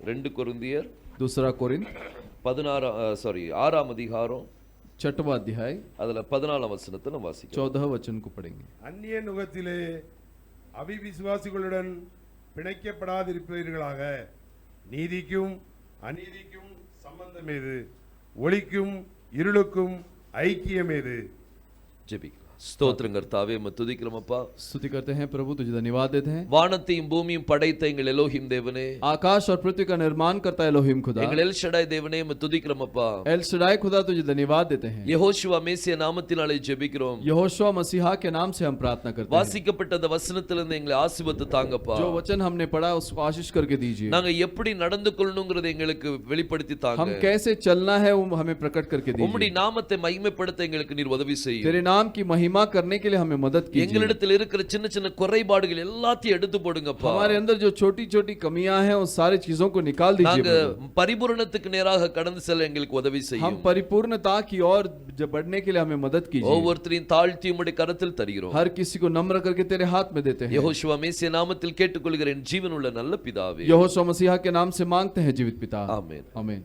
2 கொரிந்தியர் दूसरा कोरिन्थ 6ஆம் அதிகாரம் 6वां अध्याय அதுல 14ஆம் வசனத்தை நம்ம வாசிக்கலாம். 14 वचन को पढ़ेंगे. அந்நிய நுகத்திலே அவிவிசுவாசிகளுடன் பிணைக்கப்படாதிருப்பீர்களாக. நீதிக்கும் அநீதிக்கும் சம்பந்தம் ஏது? ஒளிக்கும் இருளுக்கும் ஐக்கியம் ஏது? ஜெபிக்கலாம். ஸ்தோத்திரம் கர்த்தாவே, உம்மை துதிக்கிறோம் அப்பா. स्तुति करते हैं प्रभु, तुझे धन्यवाद देते हैं. வானத்தையும் பூமியும் படைத்த எங்கள் எலோஹிம் தேவனே, आकाश और पृथ्वी का निर्माण करता है एलोहिम खुदा. எங்கள் எல் ஷடாய் தேவனே, உம்மை துதிக்கிறோம் அப்பா. एल शडाई खुदा, तुझे धन्यवाद देते हैं. யெகோஷுவா மேசியா நாமத்தினாலே ஜெபிக்கிறோம். यहोशुआ मसीहा के नाम से हम प्रार्थना करते हैं. வாசிக்கப்பட்ட அந்த வசனத்திலிருந்து எங்களை ஆசீர்வதித்து தாங்கப்பா. जो वचन हमने पढ़ा उसको आशीष करके दीजिए. நாங்க எப்படி நடந்து கொள்ளணும்ங்கறதை எங்களுக்கு வெளிப்படுத்தி தாங்க. हम कैसे चलना है वो हमें प्रकट करके दीजिए. உம்முடைய நாமத்தை மகிமைப்படுத்த எங்களுக்கு நீர் உதவி செய்யும். तेरे नाम की महिमा करने के लिए हमें मदद कीजिए. எங்களிடத்தில் இருக்கிற சின்ன சின்ன குறைபாடுகள் எல்லாத்தையும் எடுத்து போடுங்கப்பா. हमारे अंदर जो छोटी-छोटी कमियां हैं उन सारी चीजों को निकाल दीजिए. நாங்க பரிபூரணத்துக்கு நேராக கடந்து செல்ல எங்களுக்கு உதவி செய்யும். हम परिपूर्णता की ओर बढ़ने के लिए हमें मदद कीजिए. ஒவ்வொருத்தரையும் தாழ்த்தி உம்முடைய கரத்தில் தருகிறோம். हर किसी को नम्र करके तेरे हाथ में देते हैं. யெகோஷுவா மேசியா நாமத்தில் கேட்டுக்கொள்கிறேன் ஜீவனுள்ள நல்ல பிதாவே. यहोशुआ मसीहा के नाम से मांगते हैं जीवित पिता. ஆமென். आमीन.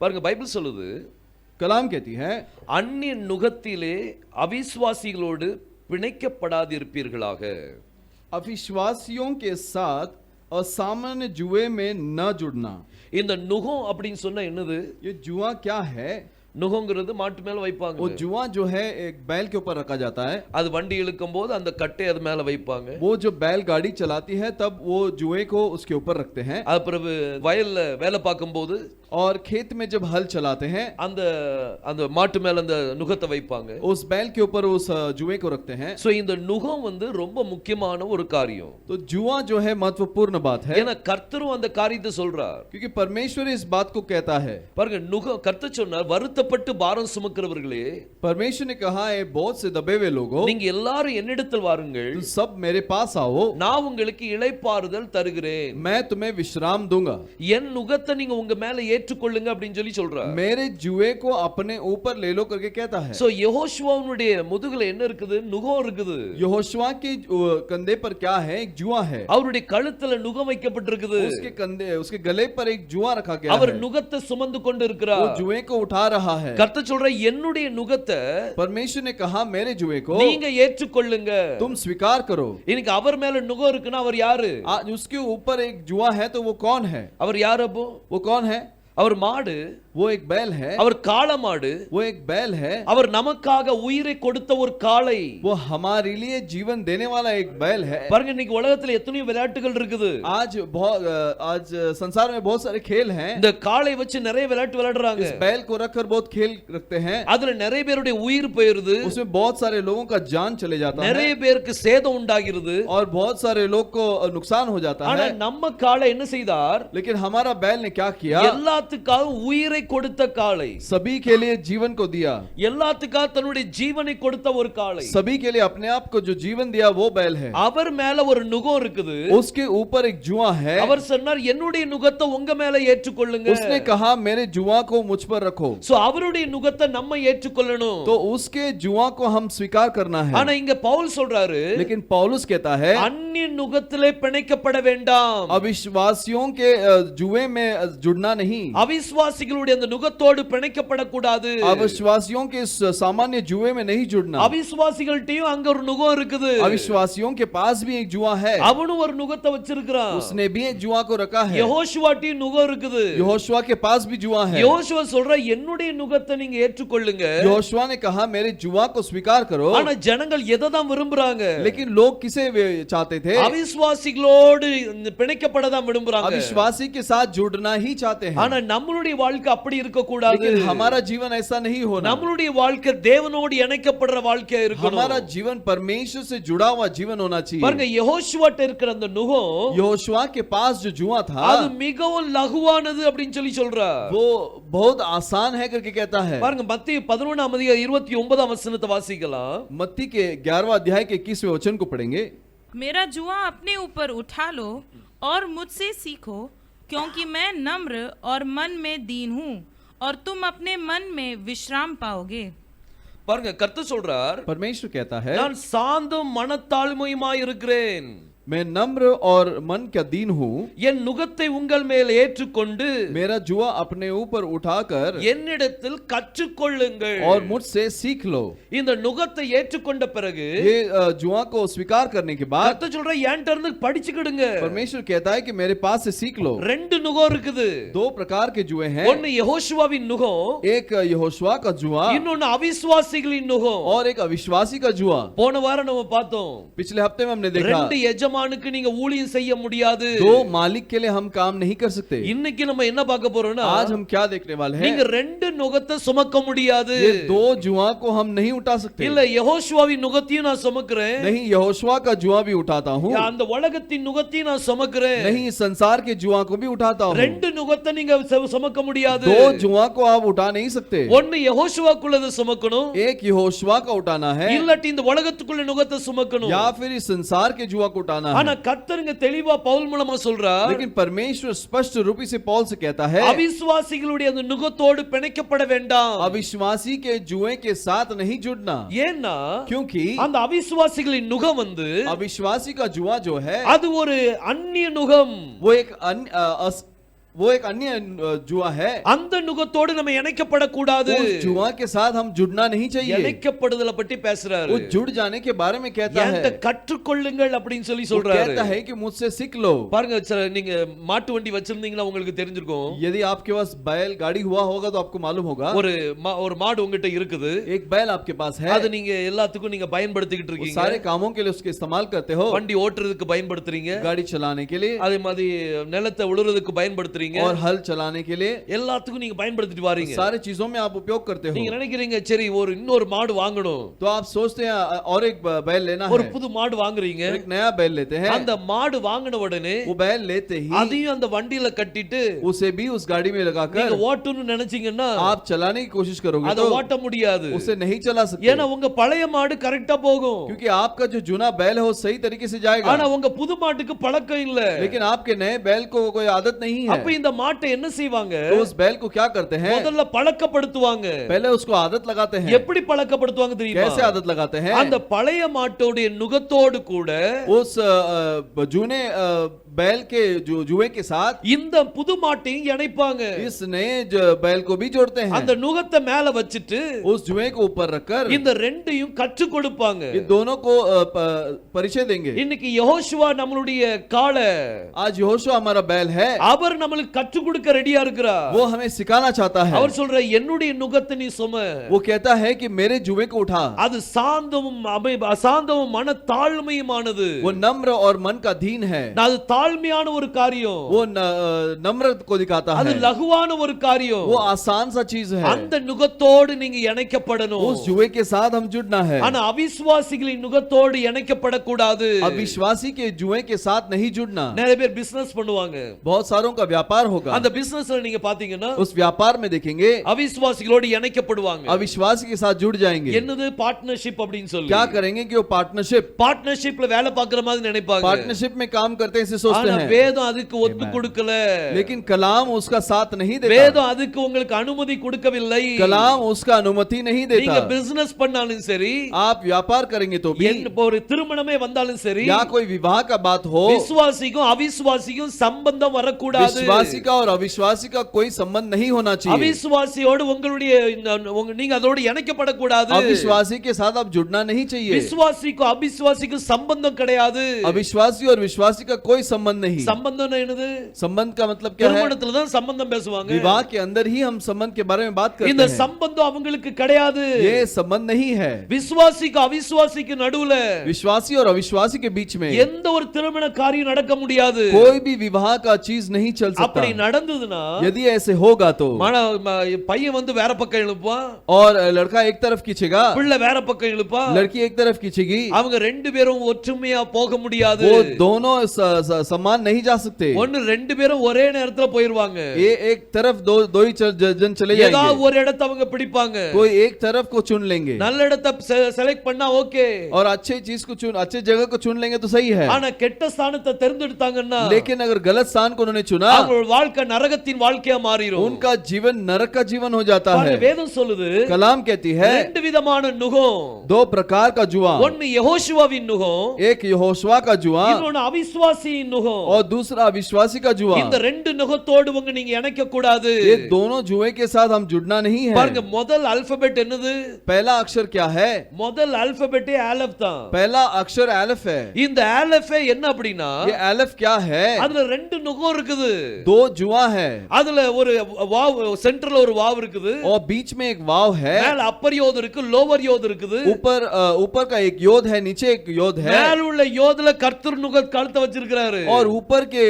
பாருங்க, பைபிள் சொல்லுது, कलाम कहती है அந்நிய நுகத்திலே அவிசுவாசிகளோடு பிணைக்கப்படாதிருப்பீர்களாக. अविश्वासियों के साथ असामान्य जुए में न जुड़ना. இந்த நுகம் அப்படின்னு சொன்னா என்னது? ये जुआ क्या है? நுகங்கிறது மாட்டு மேல வைப்பாங்க. वो जुआ जो है एक बैल के ऊपर रखा जाता है. அது வண்டி இழுக்கும் போது அந்த கட்டை அது மேல வைப்பாங்க. वो जो बैल गाड़ी चलाती है तब वो जुए को उसके ऊपर रखते हैं. அப்புறம் வயல்ல வேலை பார்க்கும் போது और खेत में जब हल चलाते हैं அந்த அந்த மாட்டு மேல அந்த நுகத்தை வைப்பாங்க. उस बैल के ऊपर उस जुए को रखते हैं. சோ இந்த நுகம் வந்து ரொம்ப முக்கியமான ஒரு காரியம். तो जुआ जो है महत्वपूर्ण बात है. ஏன்னா கர்த்தரும் அந்த காரியத்தை சொல்றார். क्योंकि परमेश्वर इस बात को कहता है. பாருங்க, நுகம் கர்த்தர் சொன்னார், வருத்தப்பட்டு பாரம் சுமக்கிறவர்களே, परमेश्वर ने कहा है बहुत से दबे हुए लोगों, நீங்க எல்லாரும் என்னிடத்தில் வாருங்கள், तुम सब मेरे पास आओ, நான் உங்களுக்கு இளைப்பாறுதல் தருகிறேன். मैं तुम्हें विश्राम दूंगा. என் நுகத்தை நீங்க உங்க மேல ஏற்றுக்கொள்ளுங்க அப்படின்னு சொல்லி சொல்றார். मेरे जुए को अपने ऊपर ले लो करके कहता है. சோ யெகோஷுவாவுடைய முதுகுல என்ன இருக்குது? நுகம் இருக்குது. यहोशुआ के कंधे पर क्या है? एक जुआ है. அவருடைய கழுத்துல நுகம் வைக்கப்பட்டிருக்குது. उसके कंधे, उसके गले पर एक जुआ रखा गया அவர் है. நுகத்தை சுமந்து கொண்டு இருக்கிறார். वो जुए को उठा रहा है. கர்த்தர் சொல்ற, என்னுடைய நுகத்தை परमेश्वर ने कहा मेरे जुए को நீங்க ஏற்றுக்கொள்ளுங்க. तुम स्वीकार करो. இன்னைக்கு அவர் மேல நுகம் இருக்குன்னா அவர் யாரு? आज उसके ऊपर एक जुआ है तो वो कौन है? அவர் யார்? அப்போ वो कौन है? அவர் மாடு, वो एक बैल है. அவர் காளை மாடு, वो एक बैल है. அவர் நமக்காக உயிரை கொடுத்த ஒரு காளை. वो हमारे लिए जीवन देने वाला एक बैल है. பாருங்க, இன்னைக்கு உலகத்துல எத்தனை விளையாட்டுகள் இருக்குது. आज संसार में बहुत सारे खेल हैं. இந்த காளை வச்சு நிறைய விளையாட்டு விளையாடுறாங்க. इस बैल को रखकर बहुत खेल रखते हैं. அதுல நிறைய பேருடைய உயிர் போயிருது. उसमें बहुत सारे लोगों का जान चले जाता है. நிறைய பேருக்கு சேதம் உண்டாகிறது. और बहुत सारे लोग को नुकसान हो जाता ஆனா है. நம்ம காளை என்ன செய்தார்? लेकिन हमारा बैल ने क्या किया? எல்லாத்துக்காக உயிரை கொடுத்த காளை. सभी के लिए जीवन को दिया. எல்லாத்துக்காக தன்னுடைய ஜீவனை கொடுத்த ஒரு காளை. सभी के लिए अपने आप को जो जीवन दिया वो बैल है. அவர் மேல ஒரு நுகம் இருக்குது. उसके ऊपर एक जुआ है. அவர் சொன்னார், என்னுடைய நுகத்தை உங்க மேல ஏற்றுக்கொள்ளுங்க. उसने कहा मेरे जुआ को मुझ पर रखो. சோ அவருடைய நுகத்தை நம்ம ஏற்றுக்கொள்ளணும். तो उसके जुआ को हम स्वीकार करना है. ஆனா இங்க பவுல் சொல்றாரு, लेकिन पौलुस कहता है அந்நிய நுகத்திலே பிணைக்கப்பட வேண்டாம். अविश्वासियों के जुए में जुड़ना नहीं. அவிசுவாசிகளுடைய அந்த நுகத்தோடு பிணைக்கப்படக்கூடாது. अविश्वासियों के सामान्य जुए में नहीं जुड़ना. அவிசுவாசிகள்ட்டயும் அங்க ஒரு நுகம் இருக்குது. अविश्वासियों के पास भी एक जुआ है. அவனும் ஒரு நுகத்தை வச்சிருக்கான். उसने भी एक जुआ को रखा है. யெகோஷுவாட்டயும் நுகம் இருக்குது. यहोशुआ के पास भी जुआ है. யெகோஷுவா சொல்ற, என்னுடைய நுகத்தை நீங்க ஏற்றுக்கொள்ளுங்க. यहोशुआ ने कहा मेरे जुआ को स्वीकार करो. ஆனா ஜனங்கள் எதை தான் விரும்புறாங்க? लेकिन लोग किसे चाहते थे? அவிசுவாசிகளோடு பிணைக்கப்பட தான் விரும்புறாங்க. अविश्वासी के साथ जुड़ना ही चाहते हैं. ஆனா நம்மளுடைய வாழ்க்கை அப்படி இருக்க கூடாது. लेकिन हमारा जीवन ऐसा नहीं होना. நம்மளுடைய வாழ்க்கை தேவனோடு இணைக்கப்படுற வாழ்க்கையா இருக்கணும். हमारा जीवन परमेश्वर से जुड़ा हुआ जीवन होना चाहिए. பாருங்க, யெகோஷுவாட்ட இருக்கிற அந்த நுகம், यहोशुआ के पास जो जुआ था அது மிகவும் லகுவானது அப்படினு சொல்லி சொல்றார். वो बहुत आसान है करके कहता है. பாருங்க, மத்தேயு 11ஆம் அதிகாரம் 29ஆம் வசனத்தை வாசிக்கலாம். मत्ती के 11वां अध्याय के 21वें वचन को पढ़ेंगे. मेरा जुआ अपने ऊपर उठा लो और मुझसे सीखो, क्योंकि मैं नम्र और मन में दीन हूँ, और तुम अपने मन में विश्राम पाओगे. பாருங்க, கர்த்தர் சொல்றார், परमेश्वर कहता है நான் சாந்தம் மனத்தாழ்மையுமாய் இருக்கிறேன். मैं नम्र और मन का दीन हूँ, என் நுகத்தை உங்கள் மேல் ஏற்றுக்கொண்டு मेरा जुआ अपने ऊपर उठाकर என்னிடத்தில் கற்றுக்கொள்ளுங்கள். और मुझसे सीख लो। இந்த நுகத்தை ஏற்றுக்கொண்ட பிறகு ये जुआ को स्वीकार करने के बाद கர்த்தர் சொல்ற என்கிட்ட இருந்து படிச்சுக்கிடுங்க. परमेश्वर कहता है कि मेरे पास से सीख लो। ரெண்டு நுகம் இருக்குது. दो प्रकार के जुए हैं, ஒன்னு யெகோஷுவாவின் நுகம், एक यहोशुआ का जुआ இன்னொன்னு அவிசுவாசிகளின் நுகம். और एक अविश्वासी का जुआ। போன வாரம் நம்ம பார்த்தோம், पिछले हफ्ते में हमने देखा ரெண்டு எஜமானுக்கு நீங்க ஊழியம் செய்ய முடியாது. दो मालिक के लिए हम काम नहीं कर सकते। இன்னைக்கு நம்ம என்ன பார்க்க போறோம்னா, आज हम क्या देखने वाले हैं, நீங்க ரெண்டு நுகத்தை சுமக்க முடியாது. ये दो जुआ को हम नहीं उठा सकते। இல்ல யெகோஷுவாவின் நுகத்தையும் நான் சுமக்கிறேன், नहीं यहोशुआ का जुआ भी उठाता हूँ, அந்த உலகத்தின் நுகத்தையும் நான் சுமக்கிறேன். नहीं संसार के जुआ को भी उठाता हूँ। ரெண்டு நுகத்தை நீங்க சுமக்க முடியாது. दो जुआ को आप उठा नहीं सकते। ஒன்னு யெகோஷுவாக்குள்ளத சுமக்கணும், एक यहोशुआ का उठाना है இல்லாட்டி இந்த உலகத்துக்குள்ள நுகத்தை சுமக்கணும். या फिर इस संसार के जुआ को उठाना ஆனா है। கர்த்தருங்க தெளிவா பவுல் மூலமா சொல்றார், लेकिन परमेश्वर स्पष्ट रूप से पौल से कहता है அவிசுவாசிகளுடைய அந்த நுகத்தோடு பிணைக்கப்பட வேண்டாம். अविश्वासी के जुए के साथ नहीं जुड़ना, ஏன்னா क्योंकि அந்த அவிசுவாசிகளின் நுகம் வந்து अविश्वासी का जुआ जो है அது ஒரு அந்நிய நுகம். वो एक अन्य जुआ है। அந்த நுகத்தோடு நம்ம இணைக்கப்படக்கூடாது. उस जुआ के साथ हम जुड़ना नहीं चाहिए। இணைக்கப்படுதல பத்தி பேசுறாரு. वो जुड़ जाने के बारे में कहता என்கிட்ட है, கற்றுக்கொள்ளுங்கள் அப்படின்னு சொல்லி वो சொல்றாரு. कहता है कि मुझसे सीख लो। பாருங்க, நீங்க மாட்டு வண்டி வச்சிருந்தீங்கன்னா உங்களுக்கு தெரிஞ்சிருக்கும். यदि आपके पास बैल गाड़ी हुआ होगा तो आपको मालूम होगा, ஒரு மாடு உங்ககிட்ட இருக்குது, एक बैल आपके पास है, அது நீங்க எல்லாத்துக்கும் நீங்க பயன்படுத்திக்கிட்டு वो இருக்கீங்க. सारे कामों के लिए उसके इस्तेमाल करते हो, வண்டி ஓட்டுறதுக்கு பயன்படுத்துறீங்க, गाड़ी चलाने के लिए அதே மாதிரி நிலத்தை உழுறதுக்கு பயன்படுத்துறீங்க, और हल चलाने के लिए, எல்லாத்துக்கும் நீங்க பயன்படுத்திட்டு வாரீங்க. सारे चीजों में आप उपयोग करते நீங்க हो। நினைக்கிறீங்க சரி இன்னொரு மாடு வாங்கணும், तो आप सोचते हैं और एक बैल लेना ஒரு है, புது மாடு வாங்குறீங்க. एक नया बैल लेते हैं। அந்த மாடு வாங்கின உடனே वो बैल लेते ही அதையும் அந்த வண்டியில கட்டிட்டு उसे भी उस गाड़ी में लगाकर நீங்க ஓட்டணும்னு நினைச்சீங்கன்னா आप चलाने की कोशिश करोगे அதை तो ஓட்ட முடியாது. उसे नहीं चला सकते, ஏன்னா உங்க பழைய மாடு கரெக்டா போகும், क्योंकि आपका जो जुना बैल है वो सही तरीके से जाएगा, ஆனா உங்க புது மாட்டுக்கு பழக்கம் இல்ல. लेकिन आपके नए बैल को कोई आदत नहीं है। அப்ப இந்த மாட்டை என்ன செய்வாங்க, तो उस बैल को क्या करते हैं, முதல்ல பழக்கப்படுத்துவாங்க. पहले उसको आदत लगाते हैं। எப்படி பழக்கப்படுத்துவாங்க தெரியுமா? कैसे आदत लगाते हैं, அந்த பழைய மாட்டோட நுகத்தோடு கூட उस जूने बैल के जुए के साथ இந்த புது மாட்டையும் இணைப்பாங்க. इस नए बैल को भी जोड़ते हैं। அந்த நுகத்தை மேல வச்சிட்டு उस जुए को ऊपर रखकर இந்த ரெண்டையும் கற்றுக் கொடுப்பாங்க. ये दोनों को परिचय देंगे। இன்னைக்கு யெகோஷுவா நம்மளுடைய காளை, आज यहोशुआ हमारा बैल है, அவர் நம்மளுக்கு கற்றுக் கொடுக்க ரெடியா இருக்கிறார். वो हमें सिखाना चाहता है। அவர் சொல்ற என்னுடைய நுகத்தை நீ சும, वो कहता है कि मेरे जुए को उठा, அது சாந்தமும் அசாந்தமும் மன தாழ்மையுமானது. वो नम्र और मन का दीन है, அது தாழ்மையான ஒரு காரியம், वो नम्र को दिखाता அது है, லகுவான ஒரு காரியம். वो आसान सा चीज है। அந்த நுகத்தோடு நீங்க இணைக்கப்படணும். उस जुए के साथ हम जुड़ना है, ஆனா அவிசுவாசிகளின் நுகத்தோடு இணைக்கப்படக்கூடாது. अविश्वासी के जुए के साथ नहीं जुड़ना। நிறைய பேர் பிசினஸ் பண்ணுவாங்க, बहुत सारों का व्यापार होगा, அந்த பிசினஸ்ல நீங்க பாத்தீங்கன்னா उस व्यापार में देखेंगे அவிசுவாசிகளோடு இணைக்கப்படுவாங்க. अविश्वासी के साथ जुड़ जाएंगे। என்னது பார்ட்னர்ஷிப் அப்படின்னு சொல்லி क्या करेंगे कि वो पार्टनरशिप பார்ட்னர்ஷிப்ல வேலை பார்க்குற மாதிரி நினைப்பாங்க. पार्टनरशिप में काम करते हैं ऐसे सोचते ஆனா हैं, வேதம் அதுக்கு ஒத்து கொடுக்கல. लेकिन कलाम उसका साथ नहीं देता, வேதம் அதுக்கு உங்களுக்கு அனுமதி கொடுக்கவில்லை. कलाम उसका अनुमति नहीं நீங்க देता। பிசினஸ் பண்ணாலும் சரி, आप व्यापार करेंगे तो भी, ஒரு திருமணமே வந்தாலும் சரி, या कोई विवाह का बात हो, விசுவாசிக்கும் அவிசுவாசிக்கும் சம்பந்தம் வரக்கூடாது. विश्वासी का और अविश्वासी का कोई संबंध नहीं होना चाहिए। அவிசுவாசியோடு உங்களுடைய நீங்க அதோடு இணைக்கப்படக்கூடாது. अविश्वासी के साथ आप जुड़ना नहीं चाहिए। விசுவாசிக்கும் அவிசுவாசிக்கும் சம்பந்தம் கிடையாது. अविश्वासी और विश्वासी का कोई संबंध नहीं। சம்பந்தம் என்னது? संबंध का मतलब क्या है? திருமணத்துல தான் சம்பந்தம் பேசுவாங்க. विवाह के अंदर ही हम संबंध के बारे में बात करते இந்த हैं। சம்பந்தம் அவங்களுக்கு கிடையாது. ये संबंध नहीं है விசுவாசிக்கு அவிசுவாசிக்கு நடுவுல विश्वासी और अविश्वासी के बीच में। எந்த ஒரு திருமண காரியம் நடக்க முடியாது. कोई भी विवाह का चीज नहीं चल सकता। அப்படி நடந்ததுன்னா यदि ऐसे होगा तो பையன் வந்து வேற பக்கம் இழுப்பான், और लड़का एक तरफ खींचेगा, பிள்ளை வேற பக்கம் இழுப்பான், लड़की एक तरफ खींचेगी, அவங்க ரெண்டு பேரும் ஒற்றுமையா போக முடியாது. वो दोनों समान नहीं जा सकते। ஒன்னு ரெண்டு பேரும் ஒரே நேரத்துல போயிருவாங்க, ये एक तरफ दो ही जन चले ஏதாவது जाएंगे, ஒரு இடத்தை அவங்க பிடிப்பாங்க, कोई एक तरफ को चुन लेंगे நல்ல இடத்தை செலக்ட் பண்ணா ஓகே, और अच्छे चीज को अच्छे जगह को चुन लेंगे तो सही है। ஆனா கெட்ட ஸ்தானத்தை தேர்ந்தெடுத்தாங்கன்னா लेकिन अगर गलत स्थान को उन्होंने चुना, அவங்களோட வாழ்க்கை நரகத்தின் வாழ்க்கையா மாறிடும்। उनका जीवन नरक का जीवन हो जाता है। பாருங்க, வேதம் சொல்லுது कलाम कहती है ரெண்டு விதமான நுகம், दो प्रकार का जुआ, ஒன்னு யெகோஷுவாவின் நுகம், एक यहोशुआ का जुआ இன்னொன்னு அவிசுவாசியின் நுகம்। और दूसरा अविश्वासी का जुआ। இந்த ரெண்டு நுகத்தோடு உங்க நீங்க இணைக்க கூடாது। ये दोनों जुए के साथ हम जुड़ना नहीं है। பாருங்க, முதல் அல்பபெட் என்னது? पहला अक्षर क्या है? முதல் அல்பபெட்டே ஆலப் தான்। पहला अक्षर एलिफ है। இந்த ஆலஃபே என்ன அப்படினா, ये एलिफ क्या है? அதுல ரெண்டு நுகம் இருக்குது, दो जुआ है அதுல ஒரு வாவ், சென்டர்ல ஒரு வாவ் இருக்குது, और बीच में एक वाव है। மேல அப்பர் யோத் இருக்கு, லோவர் யோத் இருக்குது, ऊपर का एक योद है, नीचे एक योद है, மேல உள்ள யோதுல கர்த்தர் நுக கழுத்தை வச்சிருக்காரு, और ऊपर के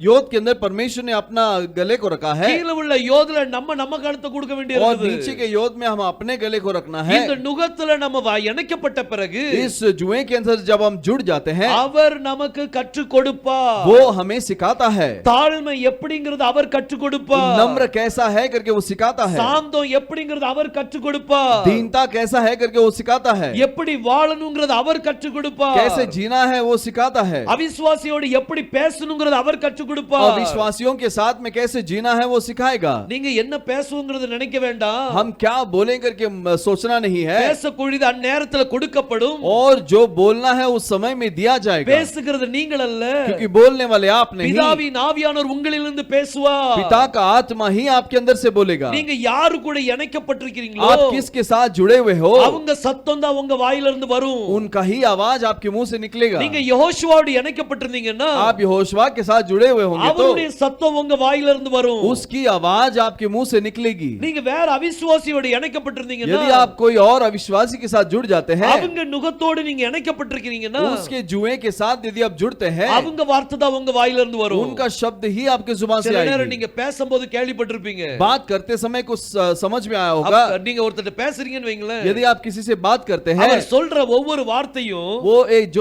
योद के अंदर परमेश्वर ने अपना गले को रखा है, கீழ உள்ள யோதுல நம்ம கழுத்தை கொடுக்க और வேண்டியது। नीचे के योद में हम अपने गले को रखना है। இந்த நுகத்துல நம்ம இணைக்கப்பட்ட பிறகு इस जुए के अंदर जब हम जुड़ जाते हैं, அவர் நமக்கு கற்றுக் கொடுப்பார்। वो हमें सिखाता है। தாழ்மை எப்படிங்கிறது அவர் கற்றுக் கொடுப்பார், नम्र कैसा है करके वो सिखाता है, சாந்தம் எப்படிங்கிறது அவர் கற்றுக் கொடுப்பார், दीनता कैसा है करके वो सिखाता है, எப்படி வாழணுங்கிறது அவர் கற்றுக் கொடுப்பார், कैसे जीना है वो सिखाता है, அவிசுவாசியோடு எப்படி பேசணுங்கிறது அவர் கற்றுக் கொடுப்பார்। और विश्वासियों के साथ में कैसे जीना है वो सिखाएगा। நீங்க என்ன பேசுவங்கிறது நினைக்க வேண்டாம், हम क्या बोलें करके सोचना नहीं है, பேசக்கூடியது அந்நேரத்துல கொடுக்கப்படும், और जो बोलना है उस समय में दिया जाएगा, பேசுகிறது நீங்கள் அல்ல, क्योंकि बोलने वाले आप नहीं, பிதாவின் ஆவியானவர் உங்களிலிருந்து பேசுவார்। पिता का आत्मा ही आपके अंदर से बोलेगा। நீங்க யாரு கூட இணைக்கப்பட்டிருக்கிறீங்களோ, आप किसके साथ जुड़े हुए हो, அவங்க சத்தம் தான் உங்க வாயில இருந்து வரும்। उनका ही आवाज आपके मुंह से निकलेगा। நீங்க யெகோஷுவாவோடு இணைக்கப்பட்டிருந்தீங்கன்னா, आप यहोशुआ के साथ जुड़े हुए होंगे तो அவருடைய சத்தம் உங்க வாயில இருந்து வரும்। उसकी आवाज आपके मुंह से निकलेगी। நீங்க வேற அவிசுவாசியோடு இணைக்கப்பட்டிருந்தீங்கன்னா, यदि आप कोई और अविश्वासी के साथ जुड़ जाते हैं, அவங்க நுகத்தோடு நீங்க இணைக்கப்பட்டிருக்கிறீங்கன்னா, उसके जुए के साथ यदि आप जुड़ते हैं, அவங்க வார்த்தை தான் உங்க வாயில இருந்து வரும்। उनका शब्द ही आपके जुबान से சில நேரம் आएगी। நீங்க பேசும்போது கேள்விப்பட்டிருப்பீங்க, बात करते समय कुछ समझ में आया होगा। நீங்க ஒருத்தர் பேசுறீங்கன்னு வைங்களேன், यदि आप किसी से बात करते हैं, அவர் சொல்ற ஒவ்வொரு வார்த்தையும் वो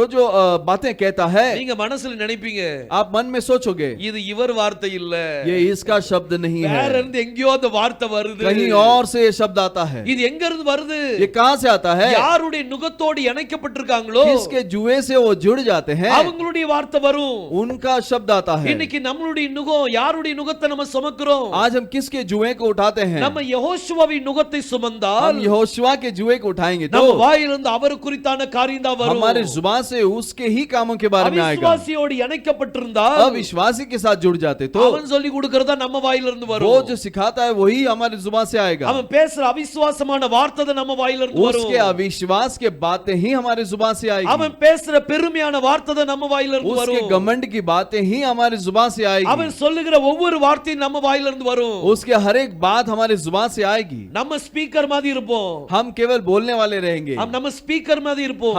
जो बातें कहता है, நீங்க மனசுல நினைப்பீங்க, आप मन में सोचोगे இது இவர் வார்த்தை இல்ல, ये इसका शब्द नहीं வேற है, இருந்து எங்கேயோ அந்த வார்த்தை வருது, कहीं और से ये शब्द आता है। இது எங்க இருந்து வருது? ये कहां से आता है? யாருடைய நுகத்தோடு இணைக்கப்பட்டிருக்காங்களோ, किसके जुए से वो जुड़ जाते हैं, அவங்களுடைய வார்த்தை வரும்। उनका शब्द आता है। இன்னைக்கு நம்மளுடைய நுகம், யாருடைய நுகத்தை நம்ம சுமக்கிறோம்? आज हम किसके जुए को उठाते हैं? நம்ம யெகோஷுவாவின் நுகத்தை சுமந்தால், हम यहोशुआ के जुए को उठाएंगे तो நம்ம வாயிலிருந்து அவர் குறித்தான காரியம் தான் வரும்। हमारे जुबान से उसके ही कामों के बारे में आएगा। அவிசுவாசியோடு இணைக்கப்பட்டிருந்தால், अविश्वासी के साथ जुड़ जाते तो அவன் சொல்லி கொடுக்கறதா நம்ம வாயிலிருந்து वो வரும்। जो सिखाता है वही हमारे जुबान से आएगा। அவன் பேசுற அவிசுவாசமான வார்த்தை தான் நம்ம வாயிலிருந்து வரும்। उसके अविश्वास के बातें ही हमारे जुबान से आएगी। அவன் பேசுற பெருமையான வார்த்தை தான் நம்ம வாயிலிருந்து उसके வரும்। घमंड की बातें ही हमारे जुबान से आएगी। அவன் சொல்லுகிற ஒவ்வொரு வார்த்தையும் நம்ம வாயிலிருந்து வரும்। उसके हर एक बात हमारे जुबान से आएगी। நம்ம ஸ்பீக்கர் மாதிரி இருப்போம், हम केवल बोलने वाले रहेंगे, நம்ம ஸ்பீக்கர் மாதிரி இருப்போம்,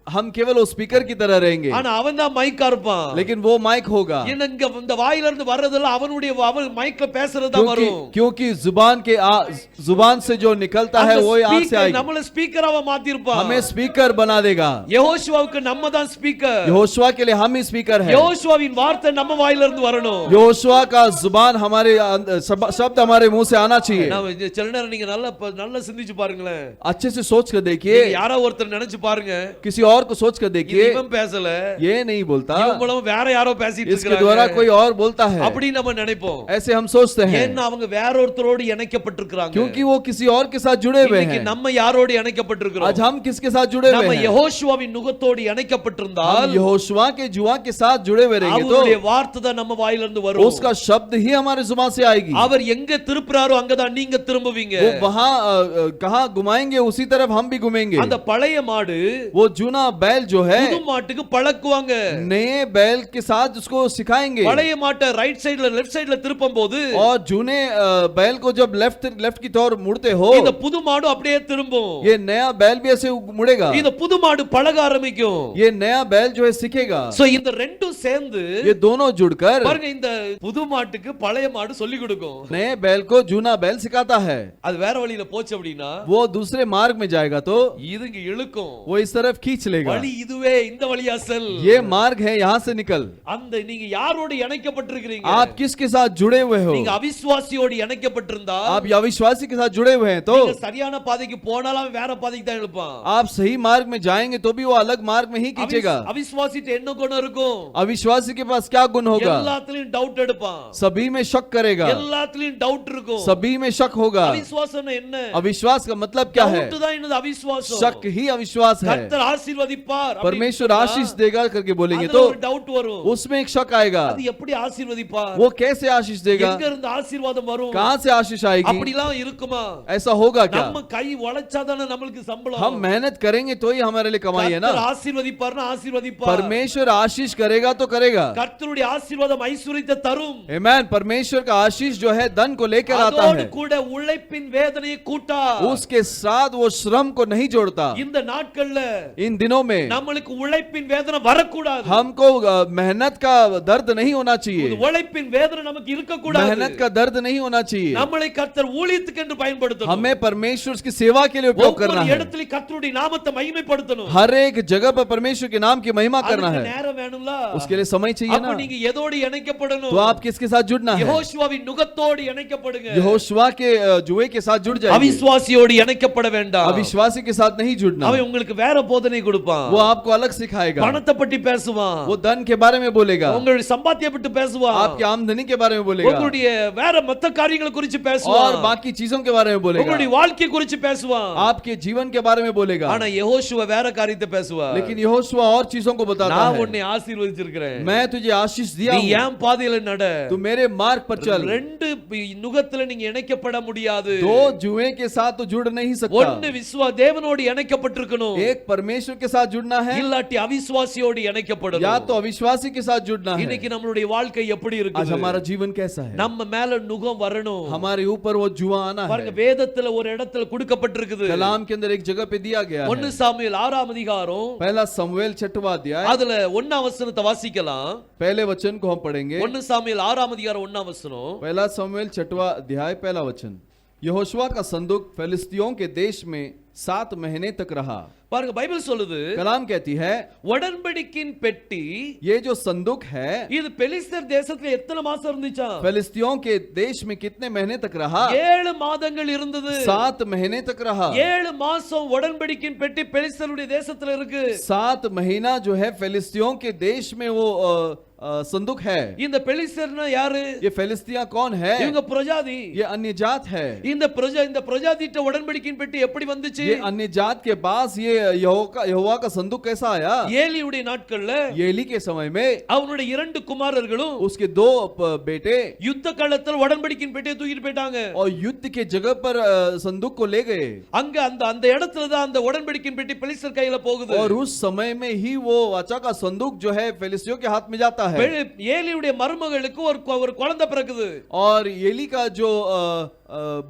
हम केवल वो स्पीकर की तरह रहेंगे, ஆனா அவன் தான் மைக்கா இருப்பான்। लेकिन वो माइक होगा। இங்க இந்த வாயில இருந்து வர்றதெல்லாம் அவனுடைய அவன் மைக்ல பேசுறது தான் வரும்। क्योंकि जुबान से जो निकलता है वो आंख से आएगी। நம்மள ஸ்பீக்கராவ மாத்தி இருப்பான்। हमें स्पीकर बना देगा। யெகோஷுவாவுக்கு நம்ம தான் ஸ்பீக்கர்। यहोशुआ के लिए हम ही स्पीकर हैं। யெகோஷுவாவின் வார்த்தை நம்ம வாயில இருந்து வரணும்। यहोशुआ का जुबान हमारे शब्द हमारे मुंह से आना चाहिए। நான் சில நேரம் நீங்க நல்லா சிந்திச்சு பாருங்களேன், अच्छे से सोच कर देखिए, யாரோ ஒருத்தர் நினைச்சு பாருங்க, किसी और को सोच कर देखिए, இவன் பேசல, ये नहीं बोलता, இவன் மூலமா வேற யாரோ பேசிட்டு इसके द्वारा இருக்காங்க, कोई और बोलता है, அப்படி நம்ம நினைப்போம்। ऐसे हम सोचते हैं, ஏன்னா அவங்க வேற ஒருத்தரோடு இணைக்கப்பட்டிருக்காங்க। क्योंकि वो किसी और के साथ जुड़े हुए இன்னைக்கு हैं। நம்ம யாரோடு இணைக்கப்பட்டிருக்கிறோம்? आज हम किसके साथ जुड़े हुए நம்ம हैं? யெகோஷுவாவின் நுகத்தோடு இணைக்கப்பட்டிருந்தால், हम यहोशुआ के जुआ के साथ जुड़े हुए रहेंगे அவருடைய तो வார்த்தை தான் நம்ம வாயிலிருந்து வரும்। उसका शब्द ही हमारे जुबान से आएगी। அவர் எங்க திருப்புறாரோ அங்கதான் நீங்க திரும்புவீங்க। वो वहां कहां घुमाएंगे उसी तरफ हम भी घूमेंगे। அந்த பழைய மாடு वो जूना बैल जो है புது மாட்டுக்கு பழக்குவாங்க। नए बैल के साथ उसको सिखाएंगे, பழைய மாட்டை ரைட் சைடுல லெஃப்ட் சைடுல திருப்பும்போது और जूने बैल को जब लेफ्ट की तरफ मुड़ते हो, இந்த புது மாடு அப்படியே திரும்பும்। ये नया बैल भी ऐसे मुड़ेगा। இந்த புது மாடு பழக ஆரம்பிக்கும்। ये नया बैल जो है सीखेगा। சோ இந்த ரெண்டும் சேர்ந்து ये दोनों जुड़कर பாருங்க, இந்த புது மாட்டுக்கு பழைய மாடு சொல்லி கொடுக்கும்। नए बैल को जूना बैल सिखाता है। அது வேற வழியில போச்சு அப்படின்னா वो दूसरे मार्ग में जाएगा तो இதுங்க இழுக்கும்। वो इस तरफ खींच चलेगा। வழி இதுவே, இந்த வழியா செல். ये मार्ग है, यहाँ से निकल। அந்த நீங்க யாரோடு இணைக்கப்பட்டிருக்கிறீங்க? आप किसके साथ जुड़े हुए हो? நீங்க அவிசுவாசியோடு இணைக்கப்பட்டிருந்தா आप अविश्वासी के साथ जुड़े हुए हैं तो நீங்க சரியான பாதைக்கு போனாலும் வேற பாதைக்கு தான் இழுப்பான். आप सही मार्ग में जाएंगे तो भी वो अलग मार्ग में ही खींचेगा। அவிசுவாசிட்ட என்ன குணம் இருக்கும்? अविश्वासी के पास क्या गुण होगा? எல்லாத்துலயும் டவுட் எடுப்பான். सभी में शक करेगा, எல்லாத்துலயும் டவுட் இருக்கும். सभी में शक होगा। அவிசுவாசம் என்ன? अविश्वास का मतलब क्या है? டவுட் தான் என்னது? அவிசுவாசம். शक ही अविश्वास है। கர்த்தர் ஆசீர்வதிப்பார். परमेश्वर आशीष देगा करके बोलेंगे அதுல तो ஒரு டவுட் வரும். उसमें एक शक आएगा, அது எப்படி ஆசீர்வதிப்பார்? वो कैसे आशीष देगा, எங்க இருந்து ஆசீர்வாதம் வரும்? कहां से आशीष आएगी? அப்படிலாம் இருக்குமா? ऐसा होगा क्या? நம்ம கை உழைச்சாதானே நமக்கு சம்பளம். हम मेहनत करेंगे तो ही हमारे लिए कमाई है ना। கர்த்தர் ஆசீர்வதிப்பார்னா ஆசீர்வதிப்பார். परमेश्वर आशीष करेगा तो करेगा। கர்த்தருடைய ஆசீர்வாதம் ஐஸ்வரியத்தை தரும். आमेन। परमेश्वर का आशीष जो है धन को लेकर आता அதோடு है, கூட உழைப்பின் வேதனையை கூட்டா. उसके साथ वो श्रम को नहीं जोड़ता। இந்த நாட்கள்ல इन दिनों में நம்மளுக்கு உழைப்பின் வேதனை வரக்கூடாது. हमको मेहनत का दर्द नहीं होना चाहिए, உழைப்பின் வேதனை நமக்கு இருக்க கூடாது. मेहनत का दर्द नहीं होना चाहिए। நம்மளை கர்த்தர் ஊழியத்துக்கு என்று பயன்படுத்தணும். हमें परमेश्वर की सेवा के लिए उपयोग करना ஒவ்வொரு है। இடத்திலும் கர்த்தருடைய நாமத்தை மகிமைப்படுத்தணும். हर एक जगह पर परमेश्वर के नाम की महिमा करना அதுக்கு है, நேரம் வேணும்ல. उसके लिए समय चाहिए அப்ப ना। நீங்க எதோடு இணைக்கப்படணும்? तो आप किसके साथ जुड़ना है? யெகோஷுவாவின் நுகத்தோடு இணைக்கப்படுங்க. यहोशुआ के जुए के साथ जुड़ जाइए। அவிசுவாசியோடு இணைக்கப்பட வேண்டாம். अविश्वासी के साथ नहीं जुड़ना। அவன் உங்களுக்கு வேற போதனை கொடுப்பான். वो आपको अलग सिखाएगा, பணத்தை பத்தி பேசுவான். वो धन के बारे में बोलेगा, உங்களுடைய சம்பாத்தியம் பத்தி பேசுவான். आपकी आमदनी के बारे में बोलेगा, உங்களுடைய வேற மத்த காரியங்களை குறித்து और பேசுவான். बाकी चीजों के बारे में बोलेगा, உங்களுடைய வாழ்க்கை குறித்து பேசுவான். आपके जीवन के बारे में बोलेगा। ஆனா யெகோஷுவா வேற காரியத்தை பேசுவான். लेकिन यहोशुआ और चीजों को बताता நான் है, உன்னை ஆசீர்வதிச்சிருக்கிறேன். मैं तुझे आशीष दिया நீ हूं, ஏன் பாதையில நட. तू मेरे मार्ग पर चल। ரெண்டு நுகத்துல நீங்க இணைக்கப்பட முடியாது. दो जुए के साथ तो जुड़ नहीं सकता, ஒன்னு தேவனோடு இணைக்கப்பட்டிருக்கணும். एक परमेश्वर के साथ जुड़ना है, இல்லாட்டி அவிசுவாசியோடு இணைக்கப்படணும். या तो अविश्वासी के साथ जुड़ना है। இன்னைக்கு நம்மளுடைய வாழ்க்கை எப்படி आज இருக்குது? हमारा जीवन कैसा है? நம்ம மேல நுகம் வரணும். हमारे ऊपर वो जुआ आना பாருங்க, है। வேதத்துல ஒரு இடத்துல கொடுக்கப்பட்டிருக்குது. कलाम के अंदर एक जगह पे दिया गया है। 1 சாமுவேல் 6ஆம் அதிகாரம் पहला समूएल 6वां अध्याय, அதுல 1ஆம் வசனத்தை வாசிக்கலாம். पहले वचन को हम पढ़ेंगे। 1 சாமுவேல் 6ஆம் அதிகாரம் 1ஆம் வசனம். पहला समूएल 6वां अध्याय पहला वचन। यहोशुआ का संदूक फिलिस्तियों के देश में 7 महीने तक रहा। பாருங்க, பைபிள் சொல்லுது, कलाम कहती है, உடன்படிக்கையின் பெட்டி ये जो संदूक है இது பெலிஸ்தர் தேசத்துல எத்தனை மாசம் இருந்துச்சா? फिलिस्तियों के देश में कितने महीने तक रहा? 7 மாதங்கள் இருந்தது. 7 महीने तक रहा। 7 மாசம் உடன்படிக்கையின் பெட்டி பெலிஸ்தருடைய தேசத்துல இருக்கு. 7 महीना जो है फिलिस्तियों के देश में वो संदूक है। இந்த பெலிஸ்தர்னா யாரு? ये फिलिस्तिया कौन है? இவங்க பிரஜாதி. ये अन्य जात है। இந்த பிரஜாதிட்ட உடன்படிக்கையின் பெட்டி எப்படி வந்துச்சு? ये अन्य जात के पास ये यहोवा का संदूक कैसा आया? ஏலியுடைய நாட்கள்ல एली के समय में அவனுடைய 2 குமாரர்களும் उसके 2 बेटे யுத்த காலத்துல உடன்படிக்கையின் பெட்டியை தூக்கிட்டு போயிட்டாங்க. और युद्ध के जगह पर संदूक को ले गए। அங்க அந்த இடத்துல தான் அந்த உடன்படிக்கையின் பெட்டி பெலிஸ்தர் கையில போகுது. और उस समय में ही वो वाचा का संदूक जो है फिलिस्तियों के हाथ में जाता है। ஏலியுடைய மருமகளுக்கு ஒரு குழந்தை பிறக்குது. और एली का जो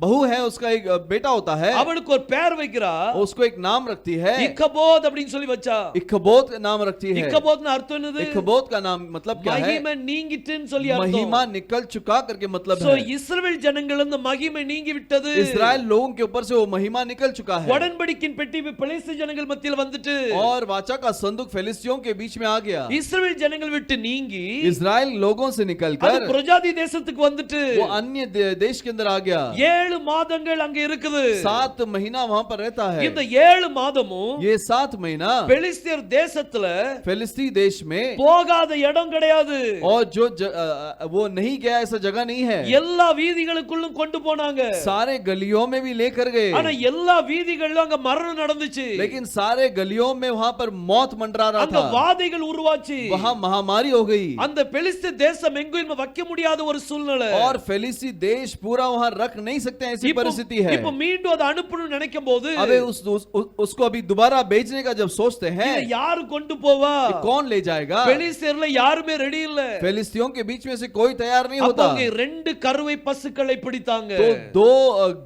बहू है उसका एक बेटा होता है। அவளுக்கு ஒரு பேர் வைக்கிறா. उसको एक नाम रखती है, இக்கபோத் அப்படினு சொல்லி வச்சா. इखबोत नाम रखती है। இக்கபோத்னா அர்த்தம் என்னது? इखबोत का नाम मतलब क्या है? மகிமை நீங்கிட்டுன்னு சொல்லி அர்த்தம். महिमा निकल चुका करके मतलब சோ है। இஸ்ரவேல் ஜனங்கள் அந்த மகிமை நீங்கி விட்டது. इस्राएल लोगों के ऊपर से वो महिमा निकल चुका है। உடன்படிக்கையின் பெட்டி பெலிஸ்தர் ஜனங்கள் மத்தியில வந்துட்டு और वाचा का संदूक फिलिस्तियों के बीच में आ गया। இஸ்ரவேல் ஜனங்கள் விட்டு நீங்கி इस्राएल लोगों से அது निकलकर பிரஜாதி தேசத்துக்கு வந்துட்டு वो अन्य देश के अंदर आ गया। 7 மாதங்கள் அங்க இருக்குது. 7 महीना वहां पर रहता है। இந்த 7 மாதமும் ये 7 महीना பெலிஸ்தர் தேசத்துல फिलिस्ती देश में போகாத இடம் கிடையாது. और जो वो नहीं गया ऐसा जगह नहीं है। எல்லா வீதிகளுக்குள்ளும் கொண்டு போனாங்க. सारे गलियों में भी लेकर गए। ஆனா எல்லா வீதிகளிலும் அங்க மரணம் நடந்துச்சு. लेकिन सारे गलियों में वहां पर मौत मंडरा रहा அங்க था। வாதைகள் உருவாச்சு. वहां महामारी हो गई। அந்த பெலிஸ்தர் தேசம் எங்கேயும் வைக்க முடியாத ஒரு சூழ்நிலை. और फिलिस्ती देश पूरा वहां रख नहीं सकते ऐसी परिस्थिति है। இப்போ மீண்டும் அதை அனுப்பணும்னு நினைக்கும் போது अबे उसको अभी दोबारा भेजने का जब सोचते हैं, இதை யாரு கொண்டு போவா? कौन ले जाएगा? பெலிஸ்தர்ல யாருமே ரெடி இல்ல. फिलिस्तियों के बीच में से कोई तैयार नहीं அப்ப होता। அங்க 2 கருவை பசுக்களை பிடித்தாங்க. तो 2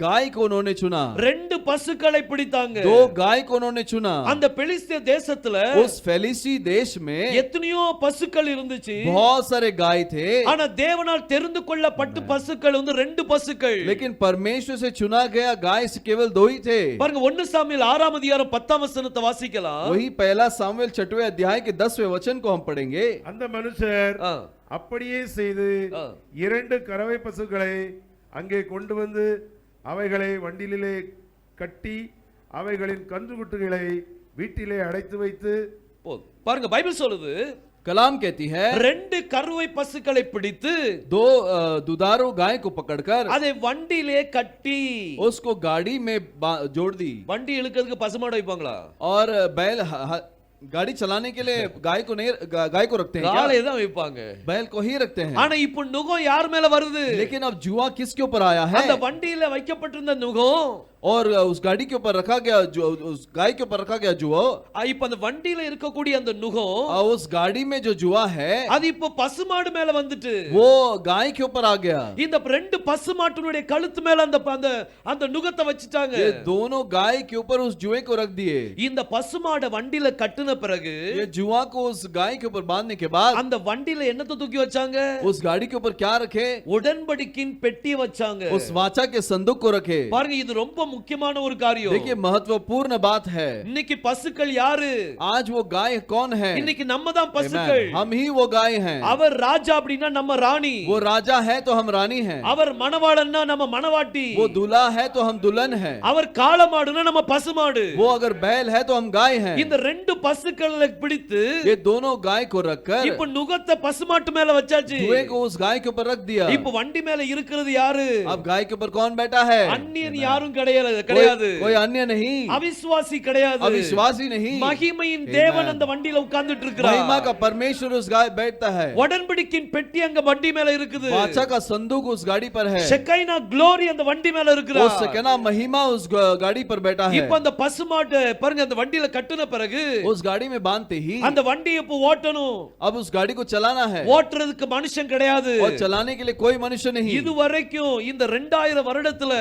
गाय को उन्होंने चुना। 2 பசுக்களை பிடித்தாங்க. 2 गाय को उन्होंने चुना। அந்த பெலிஸ்தர் தேசத்துல उस फिलिस्ती देश में எத்தனையோ பசுக்கள் இருந்துச்சு. இருந்துச்சு. बहुत सारे गाय थे, ஆனா தேவனால் தெரிந்து கொள்ளப்பட்ட பசுக்கள் வந்து 2 பசுக்கள். लेकिन परमेश्वर से चुना गया गाय से केवल 2 ही थे। பாருங்க 1 சாமுவேல் 6ஆம் அதிகாரம் 10ஆம் வசனத்தை வாசிக்கலாம். वही पहला सामुएल 6वें अध्याय के 10वें वचन को हम पढ़ेंगे। அந்த மனுஷர் ஆ, அப்படியே செய்து ஆ. 2 கறவை பசுக்களை அங்கே கொண்டு வந்து அவைகளை வண்டிலே கட்டி அவைகளின் கன்றுக்குட்டிகளை வீட்டிலே அடைத்து வைத்து போதும். பாருங்க பைபிள் சொல்லுது कलाम कहती है 2 கருவை பசுக்களை பிடித்து 2 दुधारू गाय को पकड़कर அதை वண்டிலே கட்டி, उसको गाड़ी में जोड़ दी। வண்டி இழுக்கிறதுக்கு பசுமாடு வைப்பாங்களா? और बैल गाड़ी चलाने के लिए गाय को रखते हैं क्या? காளை தான் வைப்பாங்க. बैल को ही रखते हैं। ஆனா இப்போ நுகம் யார் மேல வருது? लेकिन अब जुआ किसके ऊपर आया है? அந்த வண்டியில வைக்கப்பட்டிருந்த நுகம் और उस गाड़ी के ऊपर रखा गया जो उस गाय के ऊपर रखा गया जुआ, இப்ப அந்த வண்டியில இருக்கக்கூடிய அந்த நுகம் और उस गाड़ी में जो जुआ है அது இப்போ பசுமாடு மேல வந்துட்டு वो गाय के ऊपर आ गया। இந்த 2 பசுமாட்டினுடைய கழுத்து மேல அந்த அந்த அந்த நுகத்தை வச்சிட்டாங்க. ये दोनों गाय के ऊपर उस जुए को रख दिए। இந்த பசுமாட வண்டியில கட்டுன பிறகு ये जुआ को उस गाय के ऊपर बांधने के बाद அந்த வண்டியில என்னத்தை தூக்கி வச்சாங்க? उस गाड़ी के ऊपर क्या रखे? உடன்படிக்கையின் பெட்டியை வச்சாங்க. उस वाचा के संदूक को रखे। பாருங்க இது ரொம்ப முக்கியமான ஒரு காரியம். देखिए महत्वपूर्ण बात है। இன்னைக்கு பசுக்கள் யாரு? आज वो गाय कौन है? இன்னைக்கு நம்ம தான் பசுக்கள். Amen. हम ही वो गाय हैं। அவர் ராஜா அப்படினா நம்ம ராணி. वो राजा है तो हम रानी हैं। அவர் மணவாளன்னா நம்ம மணவாட்டி. वो दूल्हा है तो हम दुल्हन हैं। அவர் காளமாடுனா நம்ம பசுமாடு. वो अगर बैल है तो हम गाय हैं। இந்த 2 பசுக்களை பிடித்து ये दोनों गाय को रखकर இப்ப நுகத்தை பசுமாட்டு மேல வச்சாச்சு. जुए को उस गाय के ऊपर रख दिया। இப்ப வண்டி மேல இருக்கிறது யாரு? अब गाय के ऊपर कौन बैठा है? அந்நியன் யாரும் கிடையாது. कोई अन्य नहीं, அவிசுவாசி கிடையாது. अविश्वासी नहीं। மகிமையின் தேவன் அந்த வண்டியில உட்கார்ந்துட்டு இருக்கிறார். महिमा का परमेश्वर उस गाय बैठता है। உடன்படிக்கையின் பெட்டி அங்க வண்டி மேல இருக்குது. वाचा का संदूक उस गाड़ी पर है। ஷெக்கைனா க்ளோரி அந்த வண்டி மேல இருக்கிறார். उस शेकिना महिमा उस गाड़ी पर बैठा है। இப்ப அந்த பசுமாட்டை பாருங்க அந்த வண்டியில கட்டுன பிறகு उस गाड़ी में बांधते ही அந்த வண்டியை இப்ப ஓட்டணும். अब उस गाड़ी को चलाना है। ஓட்டுறதுக்கு மனுஷன் கிடையாது. और चलाने के लिए कोई मनुष्य नहीं। இதுவரைக்கும் இந்த 2000 வருடத்துல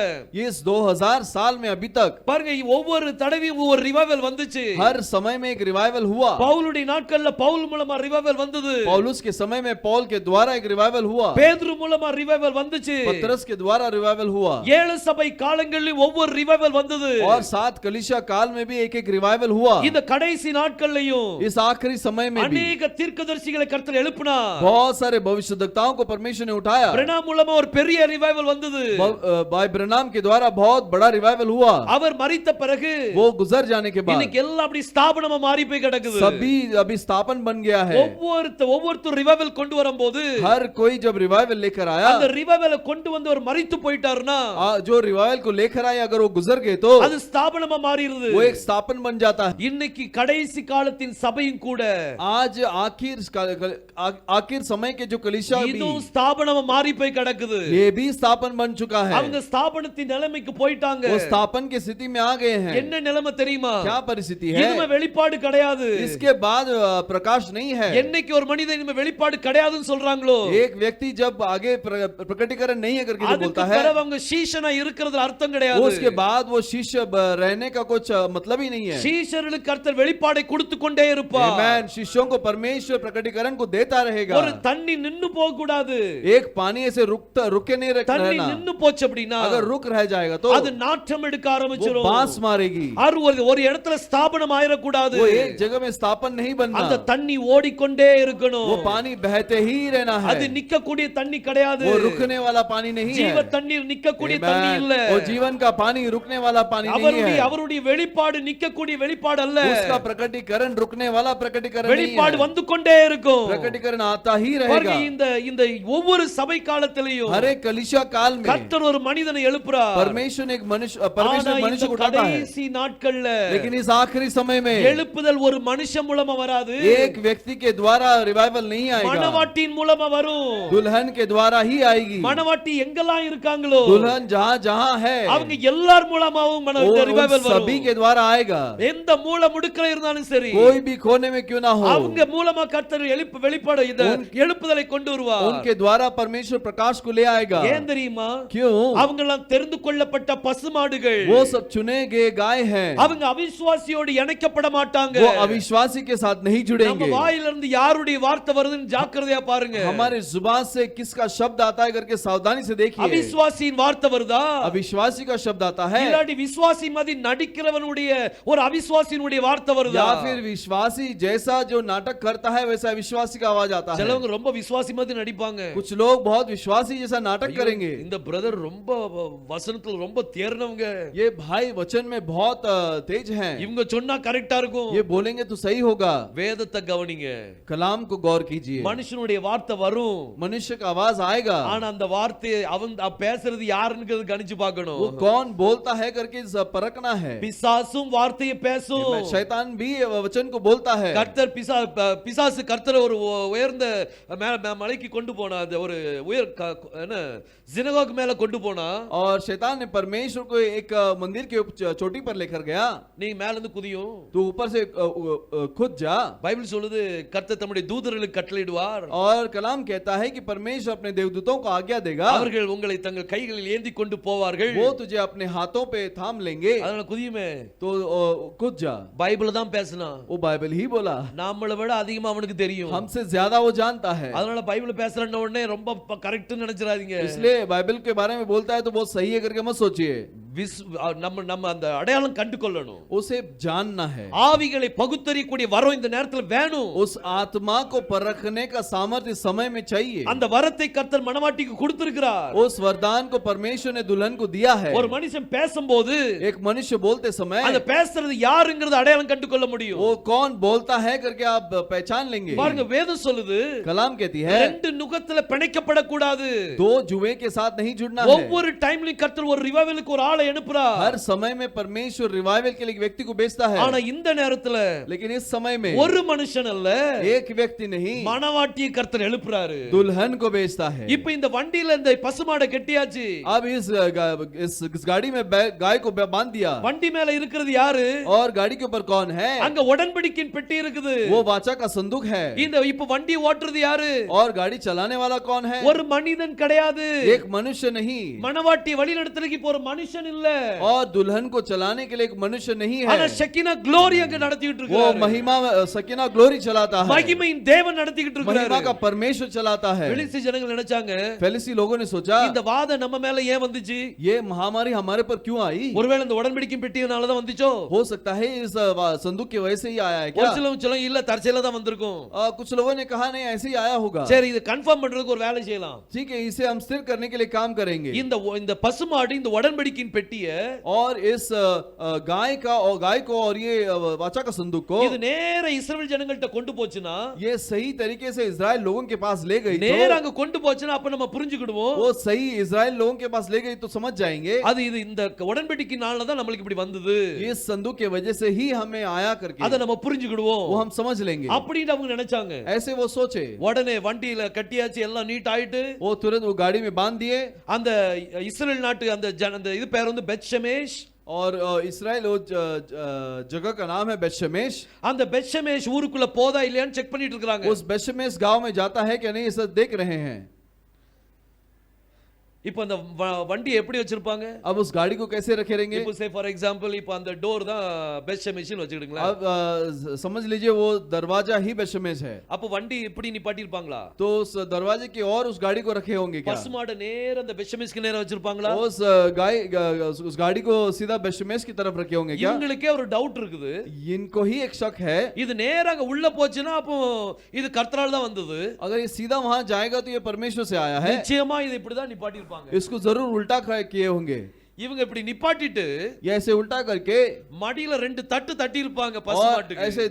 इस 2000 साल में अभी तक பாருங்க ஒவ்வொரு தடவையும் ஒவ்வொரு ரிவைவல் வந்துச்சு. हर समय में एक रिवाइवल हुआ। பவுலுடைய நாட்கள்ல பவுல் மூலமா ரிவைவல் வந்தது. पौलुस के समय में पौल के द्वारा एक रिवाइवल हुआ। பேதுரு மூலமா ரிவைவல் வந்துச்சு. पतरस के द्वारा रिवाइवल हुआ। 7 சபை காலங்களில் ஒவ்வொரு ரிவைவல் வந்தது. और 7 कलीसिया काल में भी एक एक रिवाइवल हुआ। இந்த கடைசி நாட்கள்லயும் इस आखिरी समय में भी अनेक தீர்க்கதரிசிகளை கர்த்தர் எழுப்பினார். बहुत सारे भविष्यद्वक्ताओं को परमेश्वर ने उठाया। பிரணாம் மூலமா ஒரு பெரிய ரிவைவல் வந்தது. भाई ब्रनाम के द्वारा बहुत बड़ा रिवाइवल हुआ। அவர் மரித்த பிறகு वो गुजर जाने के बाद இன்னைக்கு எல்லாம் அப்படி ஸ்தாபனமா மாறி போய் கிடக்குது. सभी अभी स्थापन बन गया है। ஒவ்வொருத்தர் ரிவைவல் கொண்டு வரும்போது हर कोई जब रिवाइवल लेकर आया, அந்த ரிவைவலை கொண்டு வந்தவர் மரித்து போயிட்டாருன்னா जो रिवाइवल को लेकर आए अगर वो गुजर गए तो அது ஸ்தாபனமா மாறிடுது. वो एक स्थापन बन जाता है। இன்னைக்கு கடைசி காலத்தின் சபையும் கூட आज आखिर समय के जो कलीसिया भी இதுவும் ஸ்தாபனமா மாறி போய் கிடக்குது. ये भी स्थापन बन चुका है। அவங்க ஸ்தாபனத்தின் நிலைமைக்கு போயிட்டாங்க. वो स्थापन की स्थिति में आ गए हैं। என்ன நிலைமை தெரியுமா? क्या परिस्थिति है? இனிமே வெளிப்பாடு கிடையாது. इसके बाद प्रकाश नहीं है। என்னைக்கு ஒரு மனிதன் இனிமே வெளிப்பாடு கிடையாதுன்னு சொல்றாங்களோ एक व्यक्ति जब आगे प्रकटीकरण नहीं है करके जो அதுக்கு बोलता है, பிறகு அவங்க சீஷனா இருக்கிறதுல அர்த்தம் கிடையாது. उसके बाद वो शिष्य रहने का कुछ मतलब ही नहीं है। சீஷர்களுக்கு கர்த்தர் வெளிப்பாடை கொடுத்து கொண்டே இருப்பார். आमेन। शिष्यों को परमेश्वर प्रकटीकरण को देता रहेगा। ஒரு தண்ணி நின்னு போக கூடாது. एक पानी ऐसे रुके नहीं தண்ணி रहना। நின்னு போச்சு அப்படினா अगर रुक रह जाएगा तो அது நாற்றம் எடுக்க वो ஆரம்பிச்சிரும். बांस मारेगी। ஒரு இடத்துல ஸ்தாபனம் ஆயிர கூடாது. वो एक जगह में स्थापन नहीं बनना। அந்த தண்ணி ஓடிக்கொண்டே இருக்கணும். वो पानी बहते ही रहना है। அது நிக்கக்கூடிய தண்ணி கிடையாது. वो रुकने वाला पानी नहीं ஜீவ है। தண்ணீர் நிக்கக்கூடிய Amen. தண்ணி இல்ல. वो जीवन का पानी रुकने वाला पानी नहीं है। அவருடைய வெளிப்பாடு நிக்கக்கூடிய வெளிப்பாடு அல்ல. उसका प्रकटीकरण रुकने वाला प्रकटीकरण नहीं வெளிப்பாடு है। வந்து கொண்டே இருக்கும். प्रकटीकरण आता ही பாருங்க रहेगा। இந்த ஒவ்வொரு சபை காலத்திலேயும் हर एक कलीसिया काल में கர்த்தர் ஒரு மனிதனை எழுப்புறார். परमेश्वर एक मनुष्य ஆனா मनुष्य இந்த को उठाता है। கடைசி நாட்கள்ல लेकिन इस आखिरी समय में எழுப்புதல் ஒரு மனுஷன் மூலமா வராது. एक व्यक्ति के द्वारा रिवाइवल नहीं आएगा। மணவாட்டியின் மூலமா வரும். दुल्हन के द्वारा ही आएगी। மணவாட்டி எங்கெல்லாம் இருக்காங்களோ दुल्हन जहाँ जहाँ है அவங்க எல்லார் மூலமாவும் ரிவைவல் வரும். सभी के द्वारा आएगा। எந்த மூல முடுக்கல இருந்தாலும் சரி कोई भी कोने में क्यों ना हो, அவங்க மூலமா கர்த்தர் வெளிப்பாடு இந்த எழுப்புதலை கொண்டு வருவார். उनके द्वारा परमेश्वर प्रकाश को ले आएगा। ஏன் தெரியுமா? क्यों? அவங்க எல்லாம் தெரிந்து கொள்ளப்பட்ட பசு பசுமாடுகள் वो सब चुने गए गाय हैं, அவங்க அவிசுவாசியோடு இணைக்கப்பட மாட்டாங்க वो अविश्वासी के साथ नहीं நம்ம जुड़ेंगे। வாயிலிருந்து யாருடைய வார்த்தை வருதுன்னு ஜாக்கிரதையா பாருங்க हमारे जुबान से किसका शब्द आता है करके सावधानी से देखिए। அவிசுவாசியின் வார்த்தை வருதா अविश्वासी का शब्द आता है இல்லாட்டி விசுவாசி மாதிரி நடிக்கிறவனுடைய ஒரு அவிசுவாசியினுடைய வார்த்தை வருதா या फिर विश्वासी जैसा जो नाटक करता है वैसा अविश्वासी का आवाज आता है। சிலவங்க ரொம்ப விசுவாசி மாதிரி நடிப்பாங்க कुछ लोग बहुत विश्वासी जैसा नाटक करेंगे। இந்த பிரதர் ரொம்ப வசனத்துல ரொம்ப தேர்னவங்க ये भाई वचन में बहुत तेज हैं, இவங்க சொன்னா கரெக்டா இருக்கும் ये बोलेंगे तो सही होगा। வேதத்தை கவனிங்க कलाम को गौर कीजिए, மனுஷனுடைய வார்த்தை வரும் मनुष्य का आवाज आएगा, ஆனா அந்த வார்த்தையை அவன் பேசுறது யாருன்னு கணிச்சு वो பார்க்கணும் कौन बोलता है करके परखना है। பிசாசும் வார்த்தையை பேசும் शैतान भी वचन को बोलता है। கர்த்தர் பிசாசு கர்த்தரை ஒரு உயர்ந்த மலைக்கு கொண்டு போனா அந்த ஒரு உயர் என்ன சினகோகு மேல கொண்டு போனா और शैतान ने परमेश्वर को एक मंदिर के चोटी पर लेकर गया, நீ மேல இருந்து குதியும் तो ऊपर से खुद जा। பைபிள் சொல்லுது கர்த்தர் தம்முடைய தூதர்களுக்கு கட்டளையிடுவார் और कलाम कहता है कि परमेश्वर अपने देवदूतों को आज्ञा देगा, அவர்கள் உங்களை தங்கள் கைகளில் ஏந்தி கொண்டு போவார்கள் वो तुझे अपने हाथों पे थाम लेंगे, அதனால குதியுமே तो खुद जा। பைபிள் தான் பேசினா वो बाइबल ही बोला, நம்மளை விட அதிகமா அவனுக்கு தெரியும் हमसे ज्यादा वो जानता है। அதனால பைபிள் பேசுறேன்ன உடனே ரொம்ப கரெக்ட்னு நினைச்சிராதீங்க इसलिए बाइबल के बारे में बोलता है तो बहुत सही है करके मत सोचिए। நம்ம அந்த அடையாளம் கண்டு கொள்ளணும், उसे जानना है, ஆவிகளை பகுத்தறியக்கூடிய வரம் இந்த நேரத்தில் வேணும், उस आत्मा को परखने का सामर्थ्य समय में चाहिए। அந்த வரத்தை கர்த்தர் மணவாட்டிக்கு கொடுத்திருக்கிறார்। उस वरदान को परमेश्वर ने दुल्हन को दिया है। ஒரு மனுஷன் பேசும்போது एक मनुष्य बोलते समय அந்த பேசுறது யாருங்கிறது அடையாளம் கண்டு கொள்ள முடியும்। वो कौन बोलता है करके आप पहचान लेंगे। பாருங்க வேதம் சொல்லுது कलाम कहती है ரெண்டு நுகத்துல பிணைக்கப்படக்கூடாது, दो जुए के साथ नहीं जुड़ना है। ஒவ்வொரு டைம்லயும் கர்த்தர் ஒரு ரிவைவலுக்கு ஒரு ஆளை அனுப்புறார்। हर समय में परमेश्वर रिवाइवल के लिए एक व्यक्ति को भेजता है, ஆனா இந்த நேரத்துல लेकिन इस समय में ஒரு மனுஷன் அல்ல एक व्यक्ति नहीं மணவாட்டியை கர்த்தர் எழுப்புறாரு। दुल्हन को भेजता है। இப்போ இந்த வண்டியில இந்த பசுமாடை கட்டியாச்சு, अब इस गाड़ी में गाय को बांध दिया, வண்டி மேல இருக்கிறது யாரு? और गाड़ी के ऊपर कौन है? அங்க உடன்படிக்கையின் பெட்டி இருக்குது, वो वाचा का संदूक है। இந்த இப்போ வண்டி ஓட்டுறது யாரு? और गाड़ी चलाने वाला कौन है? ஒரு மனிதன் கிடையாது, एक मनुष्य नहीं। மணவாட்டி வழிநடத்துறதுக்கு இப்போ ஒரு மனுஷன் இல்ல, और दुल्हन को चलाने के लिए एक मनुष्य नहीं ஆனா है। ஷெக்கினா க்ளோரி அங்க நடத்திட்டு वो இருக்காரு, महिमा सकीना ग्लोरी चलाता है, மகிமையின் தேவன் நடத்திட்டு महिमा இருக்காரு। का परमेश्वर चलाता है। வெளிசி ஜனங்கள் நினைச்சாங்க फैलिसी लोगों ने सोचा இந்த வாதம் நம்ம மேல ஏன் வந்துச்சு? ये महामारी हमारे पर क्यों आई? ஒருவேளை இந்த உடன்படிக்கையின் பெட்டியினால தான் வந்துச்சோ? हो सकता है इस संदूक की वजह से ही आया है ஒரு क्या? சிலவங்க சொல்லுங்க இல்ல தற்செயலா தான் வந்திருக்கும்। कुछ लोगों ने कहा नहीं ऐसे ही आया होगा। சரி இது கன்ஃபார்ம் பண்றதுக்கு ஒரு வேலை செய்யலாம்। ठीक है, इसे हम स्थिर करने के लिए काम करेंगे। இந்த பசுமாடு இந்த உடன்படிக்கையின் பெட்டியை और इस गाय को और ये वाचा का संदूक को இது நேரா இஸ்ரவேல் ஜனங்கள்ட்ட கொண்டு போச்சுனா, ये सही तरीके से इजराइल लोगों के पास ले गई நேரா तो அங்க கொண்டு போச்சுனா அப்ப நம்ம புரிஞ்சுக்கிடுவோம் वो सही इजराइल लोगों के पास ले गई तो समझ जाएंगे அது இது இந்த உடன்படிக்கையினால தான் நமக்கு இப்படி வந்தது, इस संदूक की वजह से ही हमें आया करके அத நம்ம புரிஞ்சுக்கிடுவோம் वो हम समझ लेंगे। அப்படின்னு அவங்க நினைச்சாங்க। ऐसे वो सोचे, உடனே வண்டியில கட்டியாச்சு, எல்லாம் நீட் ஆயிட்டு वो तुरंत वो गाड़ी में बांध दिए। அந்த இஸ்ரவேல் நாட்டு அந்த இது பேர் வந்து பெத்ஷெமேஷ், और इस्राएल वो जगह का नाम है बेतशेमेश। அந்த பெத்ஷெமேஷ் ஊருக்குள்ள போதா இல்லையான்னு செக் பண்ணிட்டு இருக்காங்க। उस बेतशेमेश गांव में जाता है क्या नहीं, इसे देख रहे हैं। இப்போ அந்த வண்டி எப்படி வச்சிருப்பாங்க? अब उस गाड़ी को कैसे रखे रहेंगे? இப்போ से फॉर एग्जांपल இப்போ அந்த டோர் தான் பெத்ஷெமேஷ்னு வச்சுக்கிடுங்களா, अब समझ लीजिए वो दरवाजा ही बेतशेमेश है, அப்ப வண்டி இப்படி நிப்பாட்டி இருப்பாங்களா? तो उस दरवाजे की और उस गाड़ी को रखे होंगे क्या? பசுமாடு நேரா அந்த பெத்ஷெமேஷ்க்கு நேரா வச்சிருப்பாங்களா? उस गाड़ी को सीधा बेतशेमेश की तरफ रखे होंगे क्या? இவங்களுக்கே ஒரு டவுட் இருக்குது, इनको ही एक शक है, இது நேரா உள்ள போச்சுனா அப்போ இது கர்த்தரால் தான் வந்தது, अगर ये सीधा वहां जाएगा तो ये परमेश्वर से आया है, நிச்சயமா இது இப்படி தான் நிப்பாட்டி இருப்பாங்க। इसको जरूर उल्टा किए होंगे। இவங்க இப்படி நிப்பாட்டிட்டு ये ऐसे उल्टा करके மடியில ரெண்டு தட்டு தட்டி இருப்பாங்க और பசுமாட்டுக்கு, ऐसे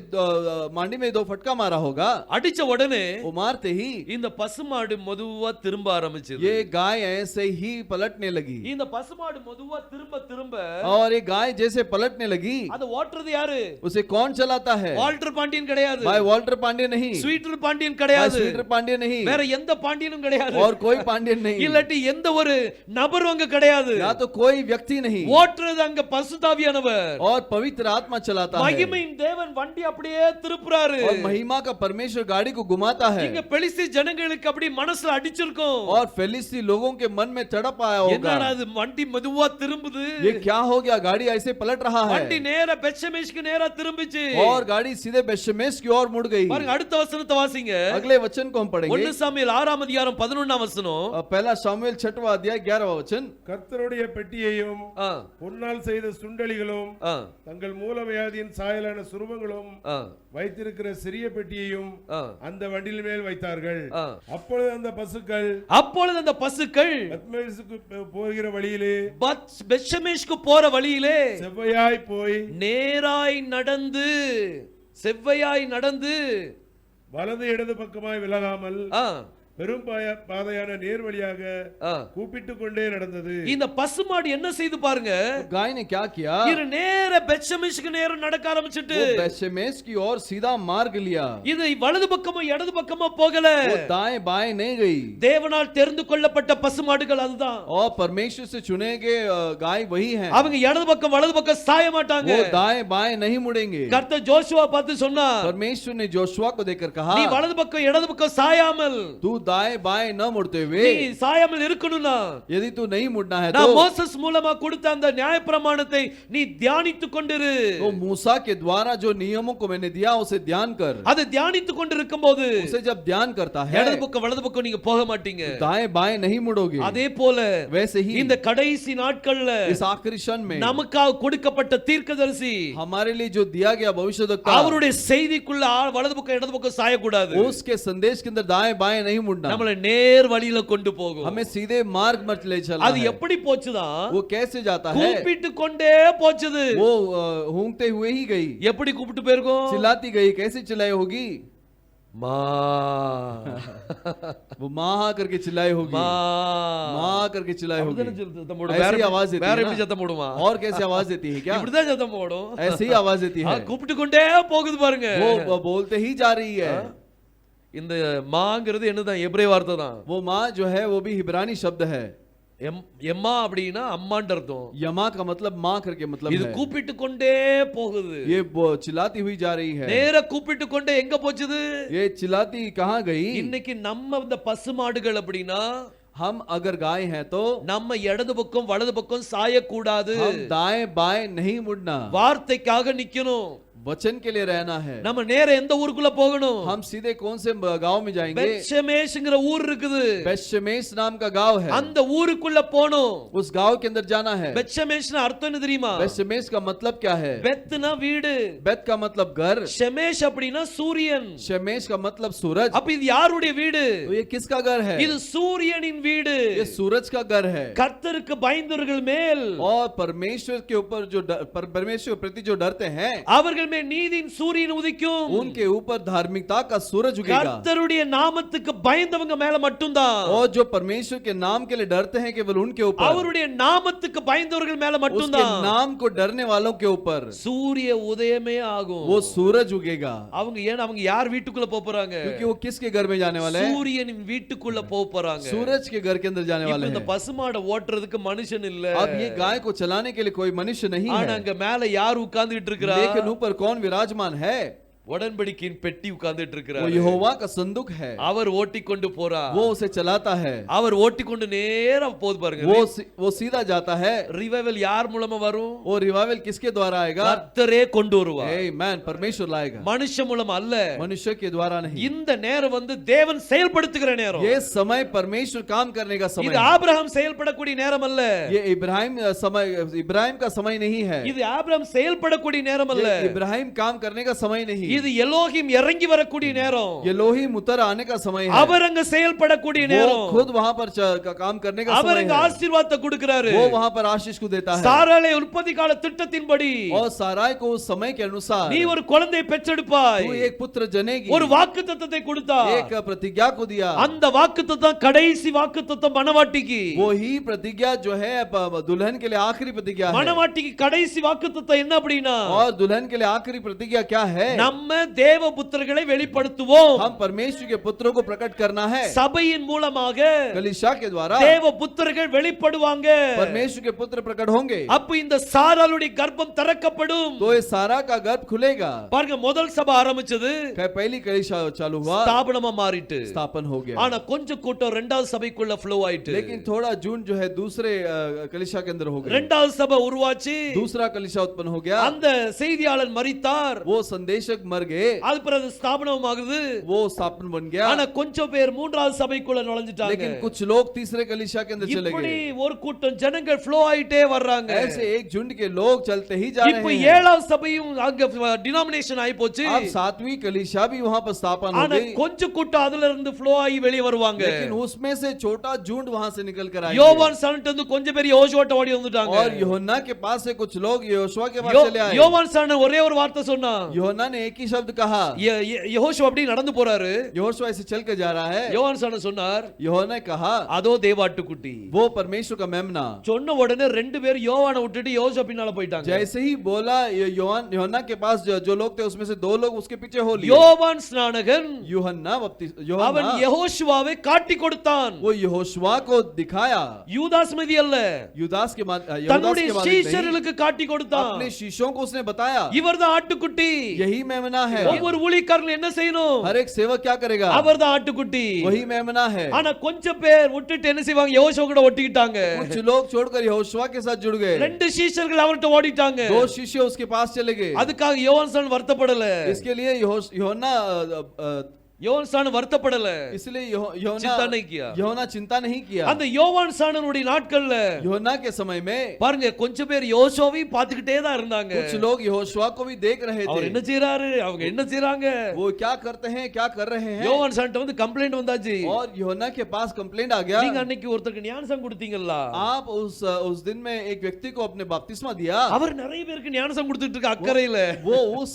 मांडी में 2 फटका मारा होगा। அடிச்ச உடனே वो मारते ही இந்த பசுமாடு மெதுவா திரும்ப ஆரம்பிச்சது। ये गाय ऐसे ही पलटने लगी, இந்த பசுமாடு மெதுவா திரும்ப और ये गाय जैसे पलटने लगी, அத ஓட்டுறது யாரு? उसे कौन चलाता है? வால்டர் பாண்டியன் கிடையாது, भाई वॉल्टर पांडे नहीं, ஸ்வீட்டர் பாண்டியன் भाई கிடையாது, स्वीटर पांडे नहीं, வேற எந்த பாண்டியனும் கிடையாது, और कोई पांडे नहीं, இல்லாட்டி எந்த ஒரு நபரும் அங்க கிடையாது। या तो कोई कोई व्यक्ति नहीं ஓட்டுறது அங்க பசுதாவியானவர் और पवित्र आत्मा चलाता है மகிமையின் தேவன் வண்டி அப்படியே திருப்புறாரு और महिमा का परमेश्वर गाड़ी को घुमाता है இங்க பெலிஸ்தி ஜனங்களுக்கு அப்படி மனசுல அடிச்சிருக்கும் और फिलिस्ती लोगों के मन में तड़प आया होगा என்னடா அது வண்டி மெதுவா திரும்புது ये क्या हो गया गाड़ी ऐसे पलट रहा है வண்டி நேரா பெத்ஷெமேஷ்க்கு நேரா திரும்பிச்சு और गाड़ी सीधे बेशमेश की ओर मुड़ गई பாருங்க அடுத்த வசனத்தை வாசிங்க अगले वचन को हम पढ़ेंगे 1 சாமுவேல் 6 அதிகாரம் 11 வசனம் पहला सामुएल 6वां अध्याय 11वां वचन கர்த்தருடைய பெட்டியையும் ஆ பொன்னால் செய்த சுண்டலிகளும் ஆ தங்கள் மூலவியாதியின் சாயலான சுரூபங்களும் ஆ வைத்திருக்கிற சிறிய பெட்டியையும் ஆ அந்த வண்டியின் மேல் வைத்தார்கள் ஆ. அப்பொழுது அந்த பசுக்கள் அப்பொழுது அந்த பசுக்கள் பெத்மேசுக்கு போகிற வழியிலே பெத்ஷெமேஷ்க்கு போற வழியிலே செவ்வையாய் போய் நேராய் நடந்து செவ்வையாய் நடந்து வலது இடது பக்கமாய் விலகாமல் ஆ பெரும் பாதையான நேர் வழியாக ஆ. கூப்பிட்டு கொண்டே நடந்தது இந்த பசுமாடு என்ன செய்து பாருங்க गाय ने क्या किया இது நேர பெத்ஷெமேஷ்க்கு நேரம் நடக்க ஆரம்பிச்சிட்டு वो बेशमेश की ओर सीधा मार्ग लिया இது வலது பக்கமோ இடது பக்கமோ போகல वो दाएं बाएं नहीं गई தேவனால் தெரிந்து கொள்ளப்பட்ட பசுமாடுகள் அதுதான் और परमेश्वर से चुने गए गाय वही हैं அவங்க இடது பக்கம் வலது பக்கம் சாய மாட்டாங்க वो दाएं बाएं नहीं मुड़ेंगे கர்த்தர் ஜோஷுவா பார்த்து சொன்னார் परमेश्वर ने जोशुआ को देखकर कहा நீ வலது பக்கம் இடது பக்கம் சாயாமல் तू दाएं बाएं न मुड़ते हुए நீ சாயாமல் இருக்கணும்னா यदि तू नहीं मुड़ना है நான் तो மோசஸ் மூலமா கொடுத்த அந்த நியாயப்பிரமாணத்தை நீ தியானித்துக் கொண்டிரு तो मूसा के द्वारा जो नियमों को मैंने दिया उसे ध्यान कर அதை தியானித்துக் கொண்டிருக்கும்போது उसे जब ध्यान करता है இடது பக்கம் வலது பக்கம் நீங்க போக மாட்டீங்க दाएं बाएं नहीं मुड़ोगे அதே போல वैसे ही இந்த கடைசி நாட்கள்ல इस आखिरी क्षण में நமக்காக கொடுக்கப்பட்ட தீர்க்கதரிசி हमारे लिए जो दिया गया भविष्यद्वक्ता அவருடைய செய்திக்குள்ள வலது பக்கம் இடது பக்கம் சாயக்கூடாது उसके संदेश के अंदर दाएं बाएं नहीं मुड़ना நம்மள நேர் வழியில கொண்டு போகும் हमें सीधे मार्ग मत ले चलना அது है எப்படி போச்சுதான் वो कैसे जाता है கூப்பிட்டு கொண்டே போச்சுது वो हूंगते हुए ही गई எப்படி கூப்பிட்டு போயிருக்கும் चिल्लाती गई कैसे चिल्लाई होगी மா वो माँ करके चिल्लाई होगी மா माँ करके चिल्लाई होगी அப்படிதானே சத்தம் போடும். ऐसी வேற आवाज देती வேற है எப்படி ना? சத்தம் போடுமா और कैसे आवाज देती है क्या இப்படிதான் சத்தம் போடும் ऐसे ही आवाज देती है கூப்பிட்டு கொண்டே போகுது பாருங்க वो बोलते ही जा रही है இந்த மாங்கிறது என்னதான் எபிரே வார்த்தை தான் वो माँ जो है वो भी हिब्रानी शब्द है எம்மா அப்படின்னா அம்மான்ற அர்த்தம் यमा का मतलब माँ करके मतलब இது है கூப்பிட்டு கொண்டே போகுது ये चिल्लाती हुई जा रही है நேர கூப்பிட்டு கொண்டே எங்க போச்சுது ये चिल्लाती कहाँ गई இன்னைக்கு நம்ம இந்த பசுமாடுகள் அப்படின்னா हम अगर गाय हैं तो நம்ம இடது பக்கம் வலது பக்கம் சாயக்கூடாது हम दाएं बाएं नहीं मुड़ना வார்த்தைக்காக நிக்கணும் वचन के लिए रहना है நம்ம நேர எந்த ஊருக்குள்ள போகணும் हम सीधे कौन से गांव में जाएंगे பெத்ஷெமேஷ்ங்கிற ஊர் இருக்குது बेशमेश नाम का गांव है அந்த ஊருக்குள்ள போணும் उस गांव के अंदर जाना है பெத்ஷெமேஷ்னா அர்த்தம் என்ன தெரியுமா बेशमेश का मतलब क्या है பெத்னா வீடு बेत का मतलब घर ஷெமேஷ் அப்படினா சூரியன் शमेश का मतलब सूरज அப்ப இது யாருடைய வீடு तो ये किसका घर है இது சூரியனின் வீடு ये सूरज का घर है கர்த்தருக்கு பயந்தவர்கள் மேல் और परमेश्वर के ऊपर जो परमेश्वर के प्रति जो डरते हैं அவர்கள் மேல் நீதியின் சூரியன் உதிக்கும் उनके ऊपर धार्मिकता का सूरज उगेगा கர்த்தருடைய நாமத்துக்கு பயந்தவங்க மேல மட்டும்தான் और जो परमेश्वर के नाम के लिए डरते हैं केवल उनके ऊपर அவருடைய நாமத்துக்கு பயந்தவர்கள் மேல उसके மட்டும்தான் नाम को डरने वालों के ऊपर சூரிய உதயமே ஆகும் वो सूरज उगेगा அவங்க யார் வீட்டுக்குள்ள போறாங்க क्योंकि वो किसके घर में जाने वाले हैं சூரியனின் வீட்டுக்குள்ள போறாங்க सूरज के घर के अंदर जाने वाले இந்த हैं பசுமாடை ஓட்டுறதுக்கு மனுஷன் இல்ல अब ये गाय को चलाने के लिए कोई मनुष्य नहीं ஆனா है அங்க மேல யார் உட்கார்ந்துட்டு இருக்கறா लेकिन ऊपर कौन विराजमान है உடன்படிக்கையின் பெட்டி உட்கார்ந்துட்டு वो இருக்கிறார் यहोवा का संदूक है அவர் ஓட்டிக்கொண்டு போறார் वो उसे चलाता है அவர் ஓட்டிக்கொண்டு நேரா போது பாருங்க वो सीधा जाता है ரிவைவல் யார் மூலமா வரும் वो रिवाइवल किसके द्वारा आएगा கர்த்தரே கொண்டு வருவார் आमेन परमेश्वर लाएगा மனுஷ மூலம் அல்ல मनुष्य के द्वारा नहीं இந்த நேரம் வந்து தேவன் செயல்படுத்துகிற நேரம் ये समय परमेश्वर काम करने का समय இது है। ஆபிரகாம் செயல்படக்கூடிய நேரம் அல்ல ये इब्राहिम का समय नहीं है இது ஆபிரகாம் செயல்படக்கூடிய நேரம் அல்ல ये इब्राहिम काम करने का समय नहीं இது எலோகிம் இறங்கி வரக்கூடிய நேரம் ये लोहीम उतर आने का समय है அவர் அங்க செயல்படக்கூடிய वो நேரம் खुद वहां पर काम करने का அவர் समय அங்க है ஆசீர்வாதத்தை கொடுக்கிறாரு वो वहां पर आशीष को देता है சாராளை உற்பத்தி கால திட்டத்தின்படி और साराय को उस समय के अनुसार நீ ஒரு குழந்தையை பெற்றெடுப்பாய் तू एक पुत्र जनेगी ஒரு வாக்குத்தத்தத்தை கொடுத்தார் एक प्रतिज्ञा को दिया அந்த வாக்குத்தத்தம் கடைசி வாக்குத்தத்தம் மணவாட்டிக்கு वो ही प्रतिज्ञा जो है दुल्हन के लिए आखिरी प्रतिज्ञा है மணவாட்டிக்கு கடைசி வாக்குத்தத்தம் என்ன அப்படினா और दुल्हन के लिए आखिरी प्रतिज्ञा क्या है நம்ம நம்ம தேவபுத்திரர்களை வெளிப்படுத்துவோம். हम परमेश्वर के पुत्रों को प्रकट करना है. சபையின் மூலமாக कलीसिया के द्वारा தேவபுத்திரர்கள் வெளிப்படுவாங்க. परमेश्वर के पुत्र प्रकट होंगे. அப்ப இந்த சாராளுடைய கர்ப்பம் திறக்கப்படும். तो ये सारा का गर्भ खुलेगा. பாருங்க, முதல் சபை ஆரம்பிச்சது, पहली कलीसिया चालू हुआ, ஸ்தாபனமா மாறிட்டு. स्थापन हो गया. ஆனா கொஞ்சம் கூட்டம் இரண்டாவது சபைக்குள்ள ஃப்ளோ ஆயிட்டு. लेकिन थोड़ा जून जो है दूसरे कलीसिया के अंदर हो गया. இரண்டாவது சபை உருவாச்சு. दूसरा कलीसिया उत्पन्न हो गया. அந்த செய்தியாளர் மரித்தார். वो संदेशक मर गए. அது பிறகு ஸ்தாபனம் ஆகுது. वो स्थापन बन गया. ஆனா கொஞ்சம் பேர் மூன்றாவது சபைக்குள்ள நுழைஞ்சிட்டாங்க. लेकिन कुछ लोग तीसरे कलीसिया के अंदर चले இப்படி गए. ஒரு கூட்டம் ஜனங்கள் ஃப்ளோ ஆயிட்டே வர்றாங்க. ऐसे एक झुंड के लोग चलते ही जा இப்ப रहे हैं. ஏழாவது சபையும் அங்க டினாமினேஷன் ஆயி போச்சு. अब सातवीं कलीसिया भी वहां पर स्थापन हो ஆனா गई. கொஞ்சம் கூட்டம் அதுல இருந்து ஃப்ளோ ஆகி வெளிய வருவாங்க. लेकिन उसमें से छोटा झुंड वहां से निकल कर आएंगे. யோவான் சாணன்ட்ட இருந்து கொஞ்சம் பேர் யோசுவாட்ட ஓடி வந்துட்டாங்க. और यूहन्ना के पास से कुछ लोग यहोशुआ के पास चले आए. யோவான் சாணன் ஒரே ஒரு வார்த்தை சொன்னா. यूहन्ना ने एक ही शब्द कहा. யெகோஷுவா அப்படி நடந்து போறாரு. यहोशुआ ऐसे चल के जा रहा है. யோவான் சாணன் சொன்னார், यूहन्ना ने कहा, அதோ தேவாட்டுக்குட்டி. वो परमेश्वर का मेमना. சொன்ன உடனே ரெண்டு பேர் யோவானை விட்டுட்டு யோசுவா பின்னால போயிட்டாங்க. जैसे ही बोला यूहन्ना के पास जो लोग थे उसमें से दो लोग उसके पीछे हो लिए. யோவான் ஸ்நானகன் यूहन्ना அவன் யெகோஷுவாவை காட்டி கொடுத்தான். वो यहोशुआ को दिखाया. யூதாஸ் மீது அல்ல, युदास के बाद தன்னுடைய சீஷர்களுக்கு காட்டி கொடுத்தான். अपने शिष्यों को उसने बताया, இவர்தான் ஆட்டுக்குட்டி. यही मेमना है. ஒவ்வொரு ஊழியக்காரனும் என்ன செய்யணும்? हर एक सेवक क्या करेगा? அவர்தான் ஆட்டுக்குட்டி. वही मेमना है. ஆனா கொஞ்சம் பேர் விட்டுட்டு என்ன செய்வாங்க? யெகோஷுவா கூட ஒட்டிக்கிட்டாங்க. कुछ लोग छोड़कर यहोशुआ के साथ जुड़ गए. ரெண்டு சீஷர்கள் அவர்ட்ட ஓடிட்டாங்க. दो शिष्य उसके पास चले गए. அதுக்காக யோவான் சாணன் வருத்தப்படல. इसके लिए यूहन्ना யோவான் சாணன் வருத்தப்படல. इसलिए चिंता नहीं किया. यूहन्ना चिंता नहीं किया. அந்த யோவான் சாணனுடைய நாட்கள்ல यूहन्ना के समय में பாருங்க, கொஞ்சம் பேர் யோசுவாவை பார்த்துக்கிட்டே தான் இருந்தாங்க. कुछ लोग यहोशुआ को भी देख रहे அவர் थे. என்ன செய்றாரு, அவங்க என்ன செய்றாங்க. वो क्या करते हैं, क्या कर रहे हैं. யோவான் சாணன்ட்ட வந்து கம்ப்ளைன்ட் வந்தாச்சு. और यूहन्ना के पास कंप्लेंट आ गया. நீங்க அன்னைக்கு ஒருத்தருக்கு ஞானசானம் கொடுத்தீங்களா? आप उस दिन में एक व्यक्ति को अपने बपतिस्मा दिया. அவர் நிறைய பேருக்கு ஞானசானம் கொடுத்துட்டு இருக்க அக்கறையில. वो उस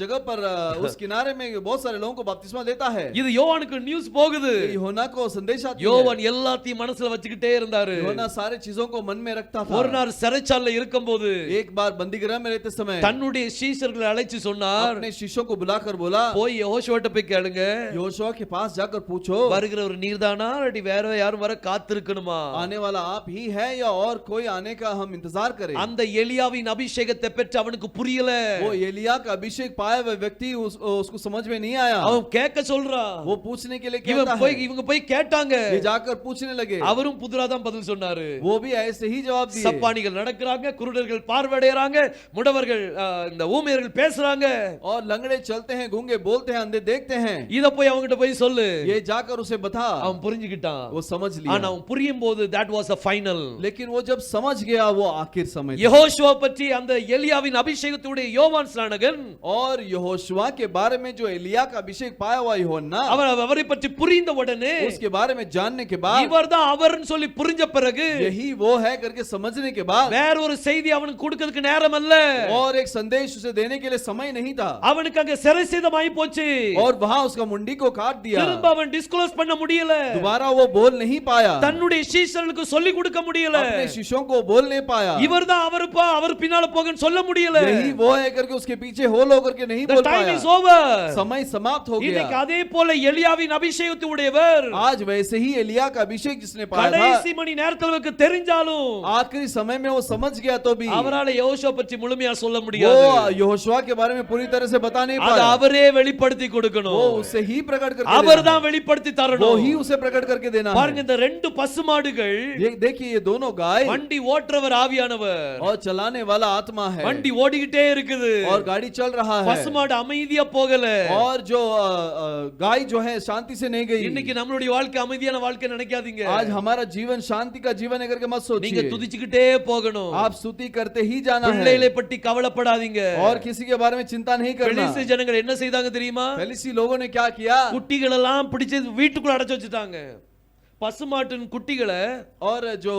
जगह पर उस किनारे में बहुत सारे लोगों को बपतिस्मा देता है. இது யோவானுக்கு நியூஸ் போகுது. यूहन्ना को संदेश आती है. யோவான் எல்லாத்தையும் மனசுல வச்சுக்கிட்டே இருந்தாரு. यूहन्ना सारे चीजों को मन में रखता था. ஒரு நாள் சிறைச்சாலையில இருக்கும்போது एक बार बंदीगृह में रहते समय தன்னுடைய சீஷர்களை அழைச்சு சொன்னார், अपने शिष्यों को बुलाकर बोला, போய் யெகோஷுவாட்ட போய் கேளுங்க, यहोशुआ के पास जाकर पूछो, வருகிற ஒரு நீர்தானா இல்லாட்டி வேற யாரும் வர காத்திருக்கணுமா? आने वाला आप ही है या और कोई आने का हम इंतजार करें. அந்த எலியாவின் அபிஷேகத்தை பெற்று அவனுக்கு புரியல. वो एलिया का अभिषेक पाया हुआ व्यक्ति उसको समझ में नहीं आया. அவன் கேட்க சொல்றா. वो पूछने के लिए कहता है. இவங்க போய் கேட்டாங்க. ये जाकर पूछने लगे. அவரும் புதுரா தான் பதில் சொன்னாரு. वो भी ऐसे ही जवाब दिए. சப்பானிகள் நடக்கறாங்க, குருடர்கள் பார்வையடையறாங்க, முடவர்கள் இந்த ஊமையர்கள் பேசுறாங்க. और लंगड़े चलते हैं, गूंगे बोलते हैं, अंधे देखते हैं. இத போய் அவங்கிட்ட போய் சொல்லு. ये जाकर उसे बता. அவன் புரிஞ்சுக்கிட்டான். वो समझ लिया. ஆனா அவன் புரியும்போது that was a final. लेकिन वो जब समझ गया वो आखिर समय था. யெகோஷுவா பற்றி அந்த எலியாவின் அபிஷேகத்துடைய யோவான் ஸ்நானகன் और यहोशुआ के बारे में जो एलिया का अभिषेक पाया हुआ यूहन्ना, அவரை பற்றி புரிந்த உடனே उसके बारे में जानने के बाद, இவர்தான் அவர்னு சொல்லி புரிஞ்ச பிறகு यही वो है करके समझने के बाद, வேற ஒரு செய்தி அவனுக்கு கொடுக்கிறதுக்கு நேரம் அல்ல. और एक संदेश उसे देने के लिए समय नहीं था. அவனுக்கு அங்க சிறைசேதமாயி போச்சு. और वहां उसका मुंडी को काट दिया. திரும்ப அவன் டிஸ்க்ளோஸ் பண்ண முடியல. दोबारा वो बोल नहीं पाया. தன்னுடைய சீஷர்களுக்கு சொல்லி கொடுக்க முடியல. अपने शिष्यों को बोल नहीं पाया. இவர்தான் அவர் பின்னால போகன்னு சொல்ல முடியல. यही वो है करके उसके पीछे हो लो करके नहीं The बोल time पाया. is over. समय समाप्त हो இன்னைக்கு गया. அதே போல எலியாவின் அபிஷேகத்தை உடையவர் आज वैसे ही एलिया का अभिषेक जिसने पाया था, கடைசி மணி நேரத்துல அவருக்கு தெரிஞ்சாலும் आखिरी समय में वो समझ गया तो भी அவரால யெகோஷுவா பற்றி முழுமையா சொல்ல वो முடியாது. यहोशुआ के बारे में पूरी तरह से बता नहीं அது पाया. அவரே வெளிப்படுத்தி वो கொடுக்கணும். उसे ही प्रकट करके அவர்தான் देना வெளிப்படுத்தி है. वो தரணும். ही उसे प्रकट करके देना பாருங்க, है. இந்த ரெண்டு பசுமாடுகள், देखिए ये दोनों गाय வண்டி ஓட்டுறவர் ஆவியானவர், और चलाने वाला आत्मा है. வண்டி ஓடிக்கிட்டே இருக்குது. और गाड़ी चल रहा है. பசுமாடு அமைதியா போகல. और जो गाय जो है शांति से नहीं गई. இன்னைக்கு நம்மளுடைய வாழ்க்கை அமைதியான வாழ்க்கை நினைக்காதீங்க. आज हमारा जीवन शांति का जीवन है करके मत நீங்க सोचिए. துதிச்சுக்கிட்டே போகணும். आप स्तुति करते ही जाना है. பிள்ளைகளை பற்றி கவலைப்படாதீங்க. और किसी के बारे में चिंता नहीं करना. பெலிஸ்து ஜனங்கள் என்ன செய்தாங்க தெரியுமா? फरीसी लोगों ने क्या किया? குட்டிகள் எல்லாம் பிடிச்சு வீட்டுக்குள்ள அடைச்சு வச்சுட்டாங்க. பசுமாட்டின் குட்டிகளை और जो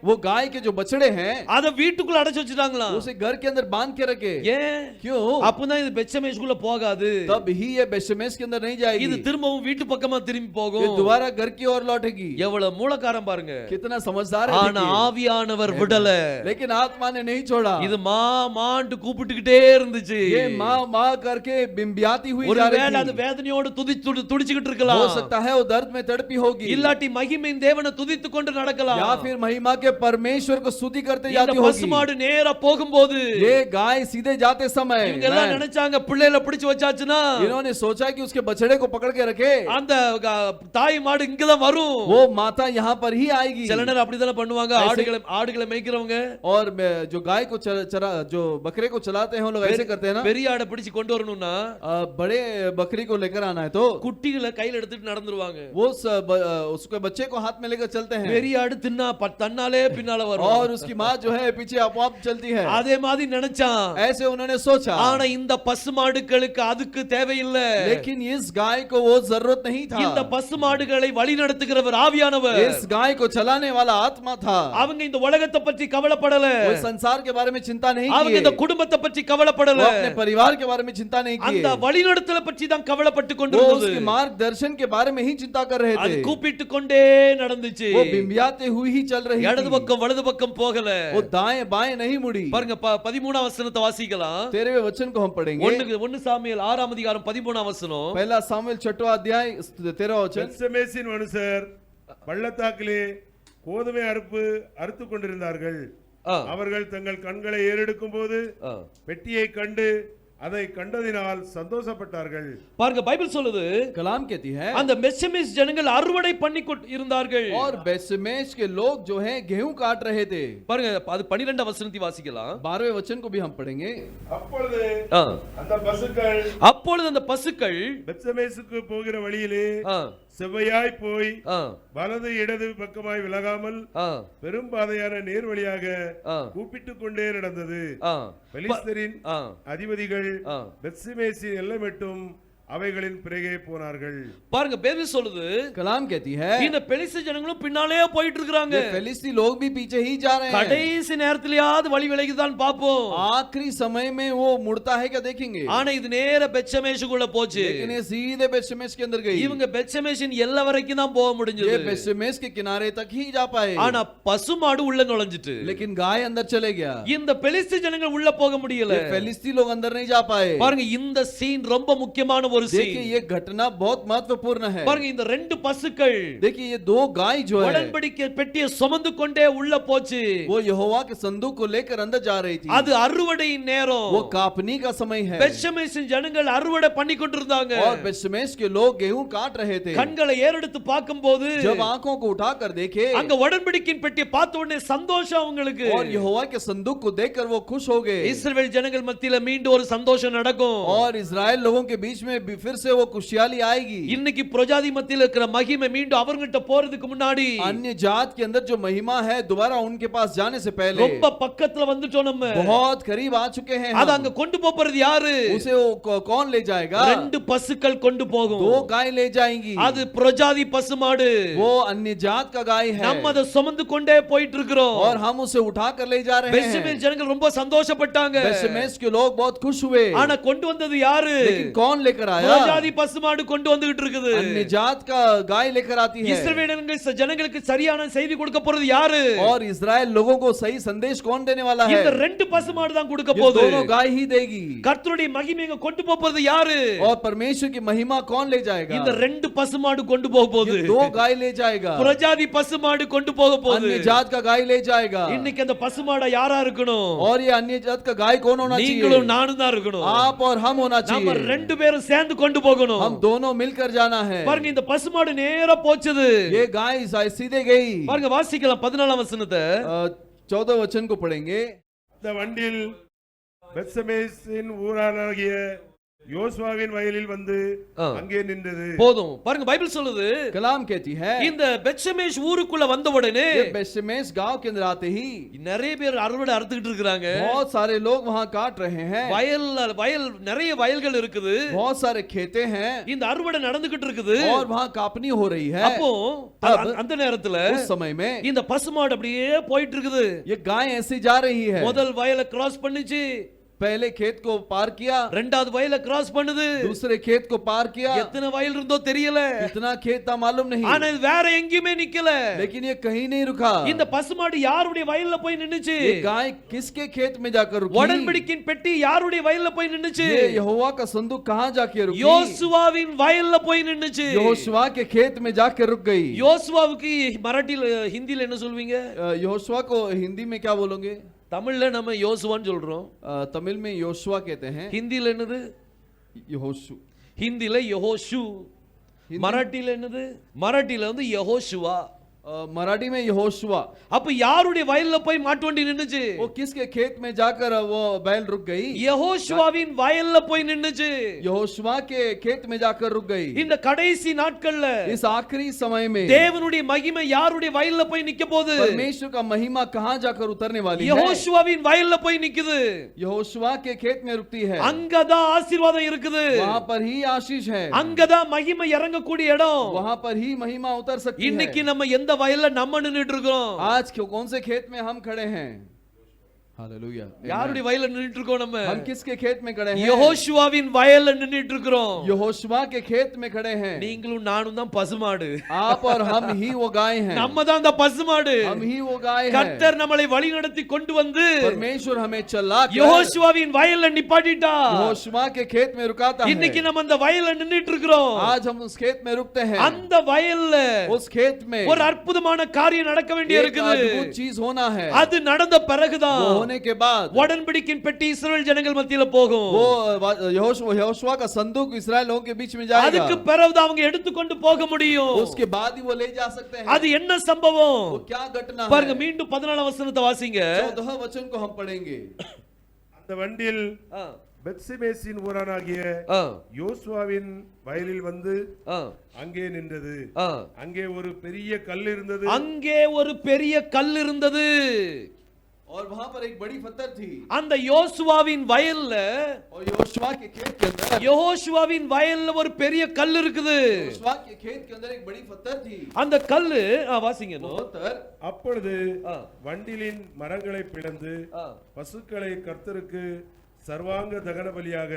वो गाय के जो बछड़े हैं அத வீட்டுக்குள்ள அடைச்சு வச்சிட்டாங்களாம். उसे घर के अंदर बांध के रखे। ஏன்? क्यों? அப்பதான் இது பெத்ஷெமேஷுக்குள்ள போகாது. तब ही ये बेशमेश के अंदर नहीं जाएगी, இது திரும்பவும் வீட்டு பக்கமா திரும்பி ये போகும். दोबारा घर की ओर लौटेगी। எவ்வளவு மூலக்காரன் பாருங்க. कितना समझदार है ஆனா देखिए। ஆவியானவர் விடல. लेकिन आत्मा ने नहीं छोड़ा, இது மாண்டு கூப்பிட்டுக்கிட்டே இருந்துச்சு. ये माँ माँ करके बिंबियाती हुई जा ஒருவேளை रही அது थी। வேதனையோடு துடிச்சுக்கிட்டு हो இருக்கலாம். सकता है वो दर्द में तड़पी होगी, இல்லாட்டி மகிமையின் தேவனை துதித்துக் கொண்டு நடக்கலாம். या फिर महिमा के परमेश्वर को स्तुति करते இந்த जाती होगी। பசுமாடு நேரா போகும்போது ये गाय सीधे जाते समय இவங்க எல்லாம் நினைச்சாங்க பிள்ளைகளை பிடிச்சு வச்சாச்சுன்னா इन्होंने सोचा कि उसके बछड़े को पकड़ के रखे, அந்த தாய் மாடு இங்கதான் வரும். वो माता यहाँ पर ही आएगी। சில நேரம் அப்படிதானே பண்ணுவாங்க. ஆடுகளை மேய்க்கிறவங்க और जो गाय को जो बकरे को चलाते हैं वो लोग ऐसे करते हैं ना, பெரிய ஆடை பிடிச்சு கொண்டு வரணும்னா बड़े बकरी को लेकर आना है तो குட்டிகளை கையில எடுத்துட்டு நடந்துருவாங்க. वो उसके बच्चे को हाथ में लेकर चलते हैं, பெரிய ஆடு தன்னாலே பின்னால வரும். और उसकी माँ जो है पीछे अपॉप चलती है। அதே மாதிரி நினைச்சான். ऐसे उन्होंने सोचा, ஆனா இந்த பசுமாடுகளுக்கு அதுக்கு தேவையில்லை. लेकिन इस गाय को वो जरूरत नहीं இந்த था। பசுமாடுகளை வழி நடத்துகிறவர் ஆவியானவர். इस गाय को चलाने वाला आत्मा था। அவங்க இந்த உலகத்தை பற்றி கவலைப்படல. वो संसार के बारे में चिंता नहीं அவங்க किए, இந்த குடும்பத்தை பற்றி கவலைப்படல. वो अपने परिवार के बारे में चिंता नहीं அந்த किए, வழிநடத்தலை பற்றி தான் கவலைப்பட்டு वो கொண்டிருந்தது. उसके मार्गदर्शन के बारे में ही चिंता कर रहे அது थे। கூப்பிட்டு கொண்டே நடந்துச்சு. वो बिंबियाते हुई ही चल रही இடது थी, பக்கம் வலது பக்கம் போகல. वो दाएं बाएं नहीं मुड़ी। பாருங்க 13ஆம் வசனத்தை வாசிக்கலாம். 13वें वचन को हम पढ़ेंगे। 1 சாமுவேல் 6ஆம் அதிகாரம் 13ஆம் வசனம். पहला सामुएल 6वां अध्याय 13वां वचन। பெத்ஷெமேசின் மனுஷர் பள்ளத்தாக்கிலே கோதுமை அறுத்து கொண்டிருந்தார்கள். ஆ, அவர்கள் தங்கள் கண்களை ஏறெடுக்கும் போது ஆ. பெட்டியை கண்டு அதை கண்டதினால் சந்தோஷப்பட்டார்கள். பாருங்க பைபிள் சொல்லுது कलाम कहती है, அந்த பெத்ஷெமெஸ் ஜனங்கள் அறுவடை பண்ணி இருந்தார்கள். और बेशमेश के लोग जो हैं गेहूं काट रहे थे। பாருங்க அது 12ஆம் வசனத்தை வாசிக்கலாம். 12वें वचन को भी हम पढ़ेंगे। அப்பொழுது ஆ. அந்த பசுக்கள் அப்பொழுது அந்த பசுக்கள் பெத்ஷெமேசுக்கு போகிற வழியிலே ஆ, செவ்வையாய் போய் ஆ, வலது இடது பக்கமாய் விலகாமல் ஆ, பெரும் பாதையான நேர் வழியாக ஆ, கூப்பிட்டு கொண்டே நடந்தது. ஆ. பெலிஸ்தரின் ஆ, அதிபதிகள் ஆ. பெத்ஷெமேசின் எல்லை மட்டும் அவைகளின் பிறகே போனார்கள். பாருங்க பேரு சொல்லுது कलाम कहती है, இந்த பெலிஸ்து ஜனங்களும் பின்னாலே போயிட்டு இருக்காங்க. ये फिलिस्ती लोग भी पीछे ही जा रहे हैं। கடைசி நேரத்திலேயாவது வழி விலகிதான் பாப்போம். आखिरी समय में वो मुड़ता है क्या देखेंगे, ஆனா இது நேர பெத்ஷெமேசுக்குள்ள போச்சு. लेकिन ये सीधे बेशमेश के अंदर गई। இவங்க பெத்ஷெமேசின் எல்லை வரைக்கும் தான் போக ये முடிஞ்சது. बेशमेश के किनारे तक ही जा पाए, ஆனா பசுமாடு உள்ள நுழைஞ்சிட்டு लेकिन गाय अंदर चले गया। இந்த பெலிஸ்து ஜனங்கள் உள்ள போக முடியல. ये फिलिस्ती लोग अंदर नहीं जा पाए। பாருங்க இந்த சீன் ரொம்ப முக்கியமான ஒரு देखिए சீன். ये घटना बहुत महत्वपूर्ण है। பாருங்க இந்த ரெண்டு பசுக்கள் देखिए ये दो गाय जो है உடன்படிக்கை பெட்டியை சுமந்து கொண்டே உள்ள போச்சு. वो यहोवा के संदूक को लेकर अंदर जा रही थी। அது அறுவடையின் நேரம். वो कापनी का समय है, பெத்ஷெமேசின் ஜனங்கள் அறுவடை பண்ணி கொண்டிருந்தாங்க. और बेशमेश के लोग गेहूं काट रहे थे। கண்களை ஏறெடுத்து பார்க்கும்போது जब आंखों को उठाकर देखे, அங்க உடன்படிக்கையின் பெட்டியை பார்த்த உடனே சந்தோஷம் அவங்களுக்கு. और यहोवा के संदूक को देखकर वो खुश हो गए। இஸ்ரவேல் ஜனங்கள் மத்தியில மீண்டும் ஒரு சந்தோஷம் நடக்கும். और इजराइल लोगों के बीच में भी फिर से वो खुशहाली आएगी। இன்னைக்கு பிரஜாதி மத்தியில இருக்கிற மகிமை மீண்டும் அவர்கிட்ட போறதுக்கு முன்னாடி अन्य जात के अंदर जो महिमा है दोबारा उनके पास जाने से पहले ரொம்ப பக்கத்துல வந்துட்டோம் நம்ம. बहुत करीब आ चुके हैं அத हम। அங்க கொண்டு போறது யாரு? उसे वो कौन ले जाएगा? ரெண்டு பசுக்கள் கொண்டு போகும். दो गाय ले जाएंगी। அது பிரஜாதி பசுமாடு. वो अन्य जात का गाय है, நம்ம அதை சுமந்து கொண்டே போயிட்டு இருக்கிறோம். और हम उसे उठाकर ले जा रहे हैं। பெத்ஷெமேஸ் ஜனங்கள் ரொம்ப சந்தோஷப்பட்டாங்க. बेशमेश के लोग बहुत खुश हुए, ஆனா கொண்டு வந்தது யாரு? लेकिन कौन लेकर आया? பிரஜாதி பசுமாடு கொண்டு வந்துகிட்டு இருக்குது. अन्य जात का गाय लेकर आती है। இஸ்ரவேல் ஜனங்களுக்கு சரியான செய்தி கொடுக்க போறது யாரு? और इजराइल लोगों को सही संदेश कौन देने वाला है? இந்த ரெண்டு பசுமாடு தான் கொடுக்க ये போகுது. दोनों गाय ही देगी। கர்த்தருடைய மகிமை இங்க கொண்டு போறது யாரு? और परमेश्वर की महिमा कौन ले जाएगा? இந்த ரெண்டு பசுமாடு கொண்டு போக போகுது. ये दो गाय ले जाएगा, பிரஜாதி பசுமாடு கொண்டு போக போகுது. अन्य जात का गाय ले जाएगा। இன்னைக்கு அந்த பசுமாடா யாரா இருக்கணும்? और ये अन्य जात का गाय कौन होना चाहिए? நீங்களும் நானும் தான் இருக்கணும். आप और हम होना நம்ம चाहिए। ரெண்டு பேரும் சேர்ந்து கொண்டு போகணும். हम दोनों मिलकर जाना है। பாருங்க இந்த பசுமாடு நேரா போச்சுது. ये गाय सीधे गई। பாருங்க வாசிக்கலாம் 14ஆம் வசனத்தை. 14 वचन को पढ़ेंगे। இந்த வண்டில் பெத்ஷெமேசின் ஊரானாகிய யோசுவாவின் வயலில் வந்து ஆ. அங்கே நின்றது. போதும் பாருங்க, பைபிள் சொல்லுது कलाम कहती है இந்த பெத்ஷெமேஷ் ஊருக்குள்ள வந்த உடனே ये बेशमेश गांव के अंदर आते ही நிறைய பேர் அறுவடை அறுத்துக்கிட்டு இருக்காங்க. बहुत सारे लोग वहां काट रहे हैं, வயல் நிறைய வயல்கள் இருக்குது, बहुत सारे खेते हैं இந்த அறுவடை நடந்துகிட்டு இருக்குது. और वहां कापनी हो रही है। அப்போ तब அந்த நேரத்துல उस समय में இந்த பசுமாடு அப்படியே போயிட்டு இருக்குது. ये गाय ऐसे जा रही है, முதல் வயலை கிராஸ் பண்ணுச்சு, पहले खेत को पार किया, ரெண்டாவது வயலை கிராஸ் பண்ணுது, दूसरे खेत को पार किया, எத்தனை வயல் இருந்தோ தெரியல, कितना खेत था मालूम नहीं, ஆனா இது வேற எங்கேயுமே நிக்கல. लेकिन ये कहीं नहीं रुका। இந்த பசுமாடு யாருடைய வயல்ல போய் நின்னுச்சு? ये गाय किसके खेत में जाकर रुकी? உடன்படிக்கையின் பெட்டி யாருடைய வயல்ல போய் நின்னுச்சு? ये यहोवा का संदूक कहां जाके रुकी? யோசுவாவின் வயல்ல போய் நின்னுச்சு. यहोशुआ के खेत में जाकर रुक गई। யோசுவாவுக்கு மராட்டில ஹிந்தில என்ன சொல்வீங்க? यहोशुआ को हिंदी में क्या बोलोगे? தமிழ்ல நம்ம யோசுவான்னு சொல்றோம், तमिल में योशुआ कहते हैं, ஹிந்தில என்னது? यहोशु। ஹிந்தில யெகோஷு, மராட்டில என்னது? மராட்டில வந்து யெகோஷுவா. मराठी में यहोशुआ। அப்ப யாருடைய வயல்ல போய் மாட்டு வண்டி நின்னுச்சு? वो किसके खेत में जाकर वो बैल रुक गई? யெகோஷுவாவின் வயல்ல போய் நின்னுச்சு. यहोशुआ के खेत में जाकर रुक गई। இந்த கடைசி நாட்கள்ல इस आखिरी समय में தேவனுடைய மகிமை யாருடைய வயல்ல போய் நிக்க போகுது? परमेश्वर का महिमा कहां जाकर उतरने वाली है? யெகோஷுவாவின் வயல்ல போய் நிக்குது. यहोशुआ के खेत में रुकती है, அங்கதான் ஆசீர்வாதம் இருக்குது, वहां पर ही आशीष है, அங்கதான் மகிமை இறங்கக்கூடிய இடம். वहां पर ही महिमा उतर सकती இன்னைக்கு है। நம்ம எந்த வயல்ல நம்ம நின்னுட்டு இருக்கோம்? आज कौन से खेत में हम खड़े हैं? हालेलुया। யாருடைய வயல்ல நின்னுட்டு இருக்கோம் நம்ம? हम किसके खेत में खड़े हैं? யெகோஷுவாவின் வயல்ல நின்னுட்டு இருக்கோம். यहोशुआ के खेत में खड़े हैं। நீங்களும் நானும் தான் பசுமாடு, आप और हम ही वो गाय हैं, நம்ம தான் அந்த பசுமாடு. हम ही वो गाय हैं। கர்த்தர் நம்மளை வழிநடத்தி கொண்டு வந்து परमेश्वर हमें चला कर யெகோஷுவாவின் வயல்ல நிப்பாட்டிட்டா. यहोशुआ के खेत में रुकाता है। இன்னைக்கு நம்ம அந்த வயல்ல நின்னுட்டு இருக்கோம். आज हम उस खेत में रुकते हैं। அந்த வயல்ல उस खेत में ஒரு அற்புதமான காரியம் நடக்க வேண்டிய एक இருக்குது. अद्भुत चीज होना है। அது நடந்த பிறகுதான் वो होने के बाद உடன்படிக்கையின் பெட்டி இஸ்ரவேல் ஜனங்கள் மத்தியில போகும். वो यहोशुआ का संदूक इस्राएल लोगों के बीच में जाएगा। அதுக்கு பிறகுதான் அவங்க எடுத்துக்கொண்டு போக முடியும். उसके बाद ही वो ले जा सकते हैं। அது என்ன சம்பவம்? वो क्या घटना பாருங்க, है? மீண்டும் 14 வசனத்தை வாசிங்க. 14 वचन को हम पढ़ेंगे। அந்த வண்டில் ஆ, பெத்சிமேசின் ஊரானாகிய ஆ, யோசுவாவின் வயலில் வந்து ஆ, அங்கே நின்றது. ஆ. அங்கே ஒரு பெரிய கல் இருந்தது. அங்கே ஒரு பெரிய கல் இருந்தது. और वहां पर एक बड़ी पत्थर थी। அந்த யோசுவாவின் வயல்ல, और यहोशुआ के खेत के अंदर யோசுவாவின் வயல்ல ஒரு பெரிய கல் இருக்குது. यहोशुआ के खेत के अंदर एक बड़ी पत्थर थी। அந்த கல்லு வாசிங்க. वो पत्थर அப்பொழுது ஆ. வண்டிலின் மரங்களை பிளந்து ஆ. பசுக்களை கர்த்தருக்கு சர்வாங்க தகன பலியாக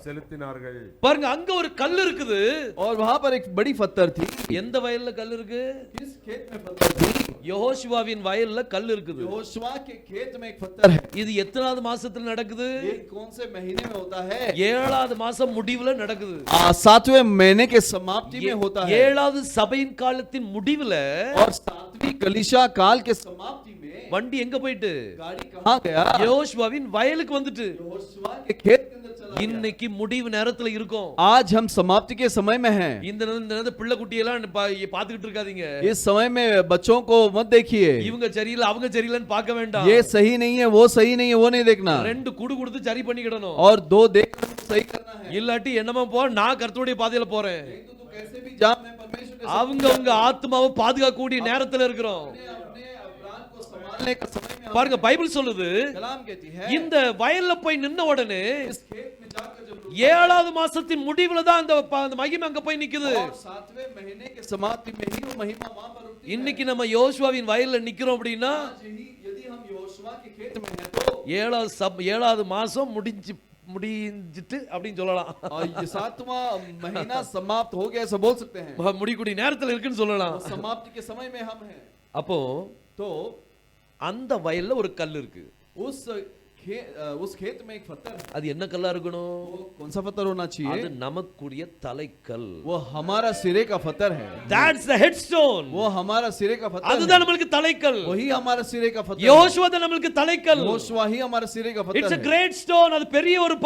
செலுத்தினார்கள். பாருங்க, அங்க ஒரு கல் இருக்குது. और वहां पर एक बड़ी पत्थर थी। எந்த வயல்ல கல் இருக்கு? किस खेत में पत्थर थी? யெகோஷுவாவின் வயல்ல கல் இருக்குது. यहोशुआ के खेत में एक पत्थर है। இது எத்தனாவது மாசத்துல நடக்குது? ये कौन से महीने में होता है? 7வது மாசம் முடிவுல நடக்குது. 7वें महीने के समाप्ति में होता है। 7வது சபையின் காலத்தின் முடிவுல और 7वीं कलीसिया काल के समाप्ति में வண்டி எங்க போயிட்டு? गाड़ी कहां गया? யோசுவாவின் வயலுக்கு வந்துட்டு. यहोशुआ के खेत के अंदर चला गया। இன்னைக்கு முடிவு நேரத்துல இருக்கோம். आज हम समाप्ति के समय में हैं। இந்த நேரத்துல பிள்ளை குட்டியெல்லாம் பாத்துக்கிட்டு இருக்காதீங்க. इस समय में बच्चों को मत देखिए। இவங்க சரியில்லை அவங்க சரியில்லைன்னு பார்க்க வேண்டாம். ये सही नहीं है, वो सही नहीं है, वो नहीं देखना। ரெண்டு குடு கொடுத்து சரி பண்ணிக்கிடணும். और 2 देख सही करना है। இல்லாட்டி என்னமா போ, நான் கர்த்தருடைய பாதையில போறேன். नहीं तो तू कैसे भी जा, मैं परमेश्वर के அவங்க உங்க ஆத்மாவை பாதுகாக்கக்கூடிய நேரத்துல இருக்கிறோம். अपने प्राण को संभालने का समय में பாருங்க, பைபிள் சொல்லுது, कलाम कहती है இந்த வயல்ல போய் நின்ன உடனே इस खेत में जाकर जब 7வது மாசத்தின் முடிவுல தான் அந்த மகிமை அங்க போய் நிக்குது. और 7वें महीने के समाप्ति में ही वो महिमा वहां पर उठती है। இன்னைக்கு நம்ம யோசுவாவின் வயல்ல நிக்கிறோம் அப்படின்னா आज ही यदि हम यहोशुआ के खेत में हैं तो 7வது மாசம் முடிஞ்சிட்டு அப்படின்னு சொல்லலாம். और ये 7वां महीना समाप्त हो गया ऐसा बोल सकते हैं। முடிக்கூடிய நேரத்துல இருக்குன்னு சொல்லலாம். समाप्ति के समय में हम हैं। அப்போ तो அந்த வயல்ல ஒரு கல் இருக்கு. उस खेत में एक पत्थर है। அது என்ன கல்லா இருக்கணும்? वो कौन सा पत्थर होना அது चाहिए? நமக்குரிய தலைக்கல். वो हमारा सिरे का पत्थर है। That's the headstone. वो हमारा सिरे का पत्थर அதுதான் है। நம்மளுக்கு தலைக்கல். वही हमारा सिरे का पत्थर है। யோசுவா தான் நம்மளுக்கு தலைக்கல். यहोशुआ ही हमारा सिरे का It's पत्थर a है। great stone. அது பெரிய ஒரு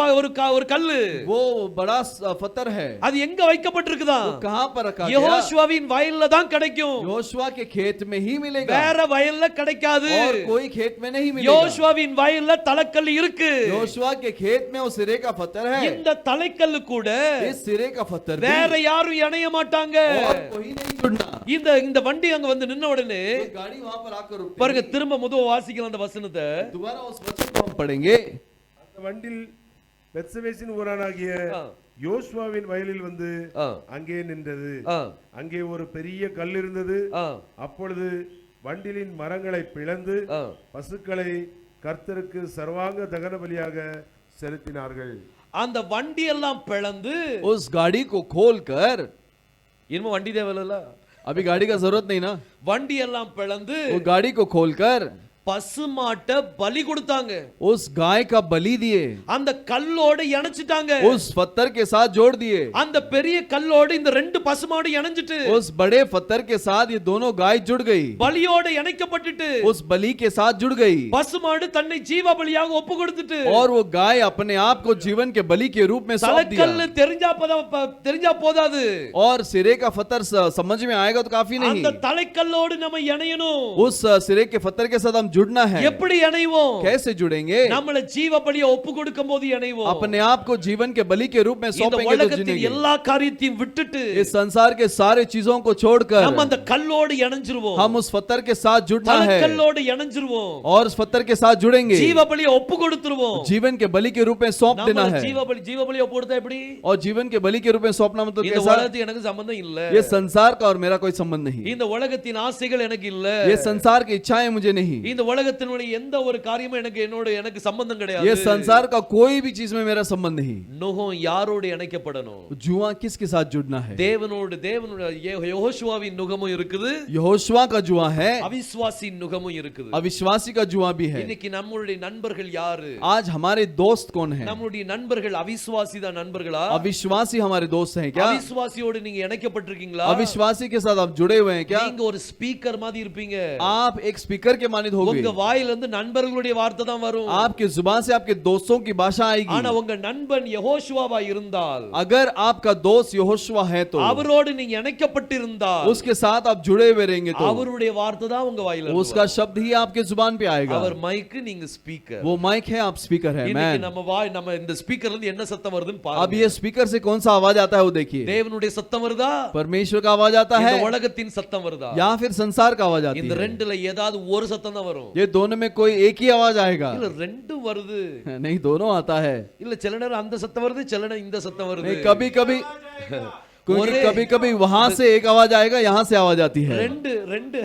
கல்லு. वो बड़ा पत्थर है। அது எங்க வைக்கப்பட்டிருக்குதா? वो कहां पर रखा गया? யெகோஷுவாவின் வயல்ல தான் கிடைக்கும். यहोशुआ के खेत में ही मिलेगा। வேற வயல்ல கிடைக்காது. और कोई खेत में नहीं मिलेगा। யோசுவாவின் வயல்ல தலைக்கல் தலைக்கல் இருக்கு. यहोशुआ के खेत में वो सिरे का पत्थर है, இந்த தலைக்கல்லு கூட इस सिरे का पत्थर भी வேற யாரும் இணைய மாட்டாங்க. और कोई नहीं जुड़ना। இந்த வண்டி அங்க வந்து நின்ன உடனே तो गाड़ी वहां पर आकर रुकती பாருங்க, है। திரும்ப முதல் வாசிக்கலாம் அந்த வசனத்தை. दोबारा उस वचन को हम पढ़ेंगे। அந்த வண்டில் பெத்சவேசின் ஊரானாகிய ஆ. யோசுவாவின் வயலில் வந்து ஆ. அங்கே நின்றது. ஆ, அங்கே ஒரு பெரிய கல் இருந்தது. ஆ, அப்பொழுது வண்டிலின் மரங்களை பிளந்து ஆ. பசுக்களை கர்த்தருக்கு சர்வாங்க தகன பலியாக செலுத்தினார்கள். அந்த வண்டி எல்லாம் பிளந்து, उस गाड़ी को खोलकर, இனிமே வண்டி தேவையில்ல, अभी गाड़ी का जरूरत नहीं ना, வண்டி எல்லாம் பிளந்து वो गाड़ी को खोलकर பசுமாட்ட பலி கொடுத்தாங்க. उस गाय का बलि दिए, அந்த கல்லோட இணைச்சிட்டாங்க. उस पत्थर के साथ जोड़ दिए। அந்த பெரிய கல்லோட இந்த ரெண்டு பசுமாடு இணைஞ்சிட்டு उस बड़े पत्थर के साथ ये दोनों गाय जुड़ गई, பலியோட இணைக்கப்பட்டுட்டு उस बलि के साथ जुड़ गई, பசுமாடு தன்னை ஜீவ பலியாக ஒப்பு கொடுத்துட்டு, और वो गाय अपने आप को जीवन के बलि के रूप में सौंप दिया। தலைக்கல்லு தெரிஞ்சா போதாது, और सिरे का पत्थर समझ में आएगा तो काफी नहीं, அந்த தலைக்கல்லோடு நம்ம இணையணும். उस सिरे के पत्थर के साथ हम जुड़ना है। எப்படி இணைவோம்? कैसे जुड़ेंगे? நம்மள ஜீவ பலியை ஒப்பு கொடுக்கும் போது இணைவோம். अपने आप को जीवन के बलि के रूप में இந்த सौंपेंगे तो உலகத்தின் जिएंगे। எல்லா காரியத்தையும் விட்டுட்டு इस संसार के सारे चीजों को छोड़कर நம்ம அந்த கல்லோடு இணைஞ்சிருவோம். हम उस पत्थर के साथ जुड़ना है, தலைக்கல்லோடு இணைஞ்சிருவோம். और उस पत्थर के साथ जुड़ेंगे, ஜீவ பலியை ஒப்பு கொடுத்துருவோம். जीवन के बलि के रूप में सौंप देना நம்மள है। ஜீவ பலியை ஒப்பு கொடுத்தா எப்படி? और जीवन के बलि के रूप में सौंपना मतलब இந்த कैसा? உலகத்துக்கு எனக்கு சம்பந்தம் இல்ல. ये संसार का और मेरा कोई संबंध नहीं, இந்த உலகத்தின் ஆசைகள் எனக்கு இல்ல. ये संसार की इच्छाएं मुझे नहीं, இந்த உலகத்தினுடைய எந்த ஒரு காரியமும் எனக்கு சம்பந்தம் கிடையாது. ये संसार का कोई भी चीज में मेरा संबंध नहीं। நுகம் யாரோடு இணைக்கப்படணும்? जुआ किसके साथ जुड़ना है? தேவனுடைய யெகோஷுவாவின் நுகமும் இருக்குது, यहोशुआ का जुआ है, அவிசுவாசியின் நுகமும் இருக்குது. अविश्वासी का जुआ भी है। இன்னைக்கு நம்மளுடைய நண்பர்கள் யாரு? आज हमारे दोस्त कौन है? நம்மளுடைய நண்பர்கள் அவிசுவாசி தான் நண்பர்களா? अविश्वासी हमारे दोस्त हैं क्या? அவிசுவாசியோடு நீங்க இணைக்கப்பட்டிருக்கீங்களா? अविश्वासी के साथ आप जुड़े हुए हैं क्या? நீங்க ஒரு ஸ்பீக்கர் மாதிரி இருப்பீங்க. आप एक स्पीकर के मानित होंगे, உங்க வாயில இருந்து நண்பர்களுடைய வார்த்தை தான் வரும். आपके जुबान से आपके दोस्तों की भाषा आएगी। ஆனா உங்க நண்பன் யெகோஷுவாவா இருந்தால், अगर आपका दोस्त यहोशुआ है तो அவரோடு நீங்க இணைக்கப்பட்டிருந்தால், उसके साथ आप जुड़े हुए रहेंगे तो அவருடைய வார்த்தை தான் உங்க வாயில उसका शब्द ही आपके जुबान पे आएगा। அவர் மைக், நீங்க ஸ்பீக்கர். वो माइक है, आप स्पीकर है। இன்னைக்கு मैन, நம்ம இந்த ஸ்பீக்கர்ல இருந்து என்ன சத்தம் வருதுன்னு अब பாருங்க. ये स्पीकर से कौन सा आवाज आता है वो देखिए। தேவனுடைய சத்தம் வருதா? परमेश्वर का आवाज आता இந்த है உலகத்தின் சத்தம் வருதா? या फिर संसार का आवाज आती இந்த है? ரெண்டுல ஏதாவது ஒரு சத்தம் தான் வரும். ये दोनों में कोई एक ही आवाज आएगा? இல்ல ரெண்டும் வருது. नहीं, दोनों आता है। இல்ல சில நேரம் அந்த சத்தம் வருது, சில நேரம் இந்த சத்தம் வருது. नहीं, कभी कभी क्योंकि ஒரே- कभी कभी वहां से एक आवाज आएगा, यहाँ से आवाज आती है। ரெண்டு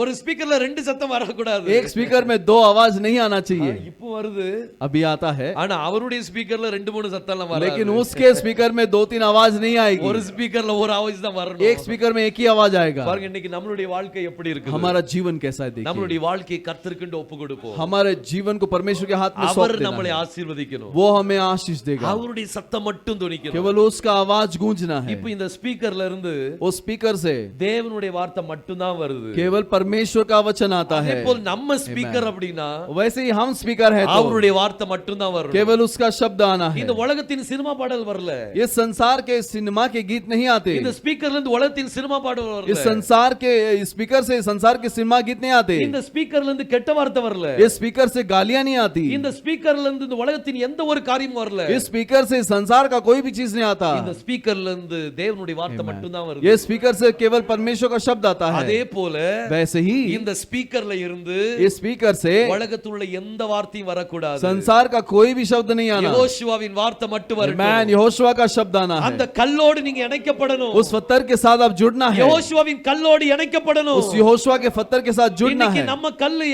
ஒரு ஸ்பீக்கர்ல ரெண்டு சத்தம் வரக்கூடாது. एक स्पीकर में दो आवाज नहीं आना चाहिए। இப்போ வருது, अभी आता है, ஆனா அவருடைய ஸ்பீக்கர்ல ரெண்டு மூணு சத்தம் எல்லாம் வராது. लेकिन उसके स्पीकर में दो तीन आवाज नहीं ஒரு आएगी। ஸ்பீக்கர்ல ஒரு आवाज தான் வரணும். एक स्पीकर में एक ही आवाज आएगा। பாருங்க இன்னைக்கு நம்மளுடைய வாழ்க்கை எப்படி இருக்கு? हमारा जीवन कैसा है देखिए। நம்மளுடைய வாழ்க்கையை கர்த்தருக்கு ஒப்பு கொடுப்போம். हमारे जीवन को परमेश्वर के हाथ में सौंप அவர் देना நம்மளை है। ஆசீர்வதிக்கணும். वो हमें आशीष देगा, அவருடைய சத்தம் மட்டும் துணிக்கணும். केवल उसका आवाज गूंजना है। இப்போ இந்த ஸ்பீக்கர்ல இருந்து वो स्पीकर से தேவனுடைய வார்த்தை மட்டும் தான் வருது. केवल परमेश्वर का वचन आता है। அதேபோல் நம்ம ஸ்பீக்கர் அப்படினா वैसे ही हम स्पीकर है तो அவருடைய வார்த்தை மட்டும் தான் வரும். केवल उसका शब्द आना है। இந்த உலகத்தின் சினிமா பாடல் வரல. ये संसार के सिनेमा के गीत नहीं आते। இந்த ஸ்பீக்கர்ல இருந்து உலகத்தின் சினிமா பாடல் வரல. इस संसार के स्पीकर से संसार के सिनेमा गीत नहीं आते। இந்த ஸ்பீக்கர்ல இருந்து கெட்ட வார்த்தை வரல. इस स्पीकर से गालियां नहीं आती। இந்த ஸ்பீக்கர்ல இருந்து இந்த உலகத்தின் எந்த ஒரு காரியமும் வரல. इस स्पीकर से संसार का कोई भी चीज नहीं आता। இந்த ஸ்பீக்கர்ல இருந்து தேவனுடைய வார்த்தை மட்டும் தான் வருது. ये स्पीकर से केवल परमेश्वर का शब्द आता है। அதே போல वैसे ही இந்த ஸ்பீக்கர்ல இருந்து इस स्पीकर से உலகத்தில் உள்ள எந்த வார்த்தையும் வரக்கூடாது. संसार का कोई भी शब्द नहीं आना। யெகோஷுவாவின் வார்த்தை மட்டும் வரணும். मैन, यहोशुआ का शब्द आना அந்த है। கல்லோடு நீங்க இணைக்கப்படணும். उस पत्थर के साथ आप जुड़ना है। யெகோஷுவாவின் கல்லோடு இணைக்கப்படணும். उस यहोशुआ के पत्थर के साथ जुड़ना இன்னைக்கு है। நம்ம கல்லு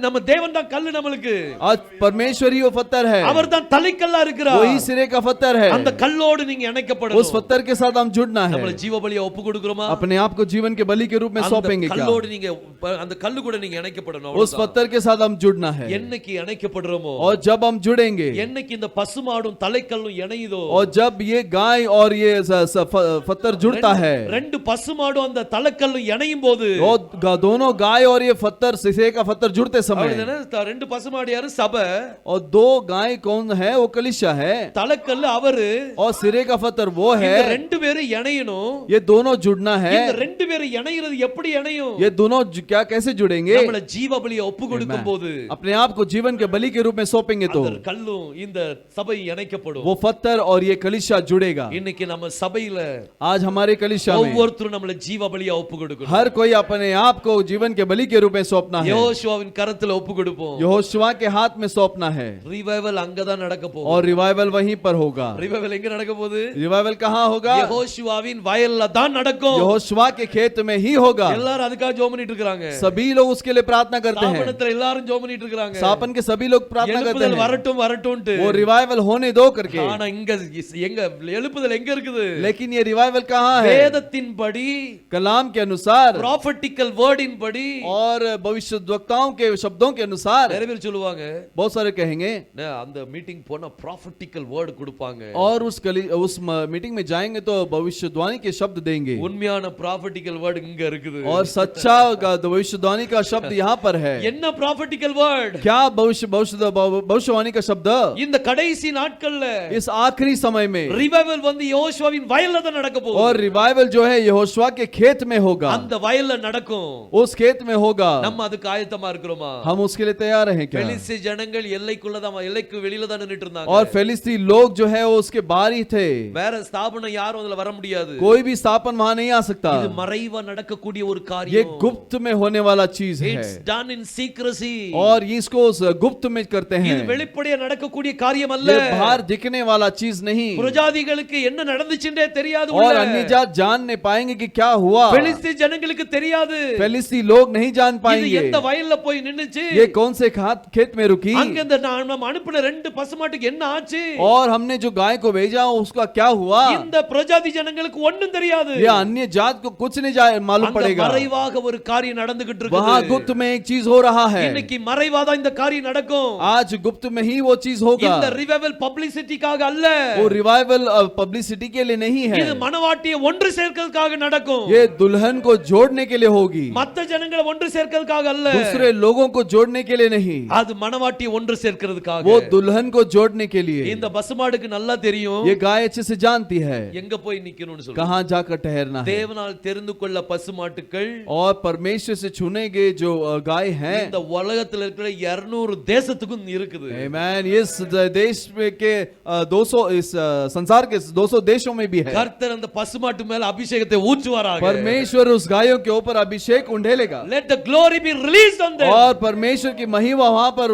நம்ம தேவன் தான் கல்லு நமக்கு. आज परमेश्वर ही वो पत्थर है, அவர் தான் தலைக்கல்லா இருக்கிறார். वही सिरे का पत्थर है। அந்த கல்லோடு நீங்க இணைக்கப்படணும். उस पत्थर के साथ हम जुड़ना है। நம்மள ஜீவ பலியை ஒப்பு கொடுக்கிறோமா? अपने आप को जीवन के बलि के रूप में அந்த सौंपेंगे क्या? கல்லோடு நீங்க அந்த கல்லு கூட நீங்க இணைக்கப்படணும். उस पत्थर के साथ हम जुड़ना है। என்னைக்கு இணைக்கப்படுறோமோ, और जब हम जुड़ेंगे, என்னைக்கு இந்த பசுமாடும் தலைக்கல்லும் இணையுதோ, और जब ये गाय और ये पत्थर जुड़ता है, ரெண்டு பசுமாடும் அந்த தலைக்கல்லும் இணையும் போது, और दोनों गाय और ये पत्थर सिरे का पत्थर जुड़ते समय, ரெண்டு பசுமாடு யாரு? சபை. और दो गाय कौन है? वो कलीसिया है। தலைக்கல்லு அவரு, और सिरे का पत्थर वो है। இந்த ரெண்டு பேரும் இணையணும். ये दोनों जुड़ना है। இந்த ரெண்டு பேரும் இணையிறது எப்படி இணையும்? ये दोनों क्या कैसे जुड़ेंगे? நம்மள ஜீவ பலியை ஒப்பு கொடுக்கும் போது अपने आप को जीवन के बलि के रूप में सौंपेंगे तो அந்த கல்லும் இந்த சபை இணைக்கப்படும். वो पत्थर और ये कलीसिया जुड़ेगा. இன்னைக்கு நம்ம சபையில आज हमारे कलीसिया में ஒவ்வொருத்தரும் நம்மள ஜீவ பலியா ஒப்பு கொடுக்கணும். हर कोई अपने आप को जीवन के बलि के रूप में सौंपना है. யோசுவாவின் கரத்துல ஒப்பு கொடுப்போம். यहोशुआ के हाथ में सौंपना है. ரிவைவல் அங்கதான் நடக்க போகுது. और रिवाइवल वहीं पर होगा. ரிவைவல் எங்க நடக்க போகுது? रिवाइवल कहाँ होगा? யெகோஷுவாவின் வயல்ல தான் நடக்கும். यहोशुआ के खेत में ही होगा. எல்லாரும் அதுக்காக ஜெபம் பண்ணிட்டு இருக்காங்க. सभी लोग उसके लिए प्रार्थना करते हैं. ஸ்தாபனத்துல எல்லாரும் ஜெபம் பண்ணிட்டு இருக்காங்க. स्थापन के सभी लोग प्रार्थना करते எழுப்புதல் हैं. வரட்டும் வரட்டும்ட்டு. वो रिवाइवल होने दो करके. ஆனா இங்க எங்க எழுப்புதல் எங்க இருக்குது? लेकिन ये रिवाइवल कहाँ है? வேதத்தின்படி कलाम के अनुसार ப்ராஃபெட்டிக்கல் வேர்டின் படி और भविष्यद्वक्ताओं के शब्दों के अनुसार நிறைய பேர் சொல்லுவாங்க बहुत सारे कहेंगे அந்த மீட்டிங் போனா ப்ராஃபெட்டிக்கல் வேர்ட் கொடுப்பாங்க. और उस मीटिंग में जाएंगे तो भविष्यवाणी के शब्द देंगे. உண்மையான ப்ராஃபெட்டிக்கல் வேர்ட் இங்க இருக்குது. और सच्चा भविष्यवाणी का शब्द यहाँ पर है. என்ன ப்ராஃபெட்டிக்கல் வேர்ட்? क्या भविष्यवाणी का शब्द? இந்த கடைசி நாட்கள்ல इस आखिरी समय में ரிவைவல் வந்து யோசுவாவின் வயல்ல தான் நடக்க போகுது. और रिवाइवल जो है यहोशुआ के खेत में होगा. அந்த வயல்ல நடக்கும். उस खेत में होगा. நம்ம அதுக்கு ஆயத்தமா இருக்கிறோமா? हम उसके लिए तैयार हैं क्या? பெலிஸ்தீ ஜனங்கள் எல்லைக்குள்ள தான் எல்லைக்கு வெளியில தான் நின்னுட்டு இருந்தாங்க. और फिलिस्ती लोग जो है वो उसके बाहर ही थे. வேற ஸ்தாபனம் யாரும் அதுல வர முடியாது. कोई भी स्थापन वहां नहीं आ सकता. இது மறைவா நடக்கக்கூடிய ஒரு ये காரியம். गुप्त में होने वाला चीज है. It's done in secrecy. और इसको गुप्त में करते हैं. இது வெளிப்படையா நடக்கக்கூடிய காரியம் அல்ல. ये बाहर दिखने वाला चीज नहीं. புரஜாதிகளுக்கு என்ன நடந்துச்சுன்றே தெரியாது. और अन्य जात जान नहीं पाएंगे कि क्या हुआ. பெலிஸ்தீ ஜனங்களுக்கு தெரியாது. फिलिस्ती लोग नहीं जान இது पाएंगे எந்த வயல்ல போய் நின்னுச்சு. ये कौन से खेत में रुकी. அங்க இந்த நம்ம அனுப்பின ரெண்டு பசுமாட்டுக்கு என்ன ஆச்சு. और हमने जो गाय को भेजा उसका क्या हुआ. இந்த புரஜாதி ஜனங்களுக்கு ஒண்ணும் தெரியாது. ये अन्य जात को कुछ नहीं मालूम पड़ेगा. மறைவாக ஒரு காரியம் நடந்துகிட்டு இருக்குது. वहां गुप्त में एक चीज हो रहा है. இன்னைக்கு மறைவாக இந்த காரியம் நடக்கும். आज गुप्त में ही वो चीज होगा. இந்த ரிவைவல் பப்ளிசிட்டிக்காக அல்ல. वो रिवाइवल पब्लिसिटी के लिए नहीं है. இது மனவாட்டியை ஒன்று சேர்க்கிறதுக்காக நடக்கும். ये दुल्हन को जोड़ने के लिए होगी. மத்த ஜனங்களை ஒன்று சேர்க்கிறதுக்காக அல்ல. दूसरे लोगों को जोड़ने के लिए नहीं. அது மனவாட்டியை ஒன்று சேர்க்கிறதுக்காக. वो दुल्हन को जोड़ने के लिए. இந்த பசுமாடுக்கு நல்லா தெரியும். ये गाय अच्छे से जानती है எங்க போய் நிக்கணும்னு சொல்லு. कहां जाकर ठहरना है. தேவனால் தெரிந்து கொள்ள பசுமாட்டுக்கள் और परमेश्वर से चुने गए जो गाय हैं இந்த உலகத்துல இருக்கிற 200 தேசத்துக்கும் இருக்குது. आमेन. इस देश में के 200 इस संसार के 200 देशों में भी है. கர்த்தர் அந்த பசுமாட்டு மேல அபிஷேகத்தை ஊற்றுவாராக. परमेश्वर उस गायों के ऊपर अभिषेक उंडेलेगा. Let the glory be released on them. और परमेश्वर की महिमा वहां पर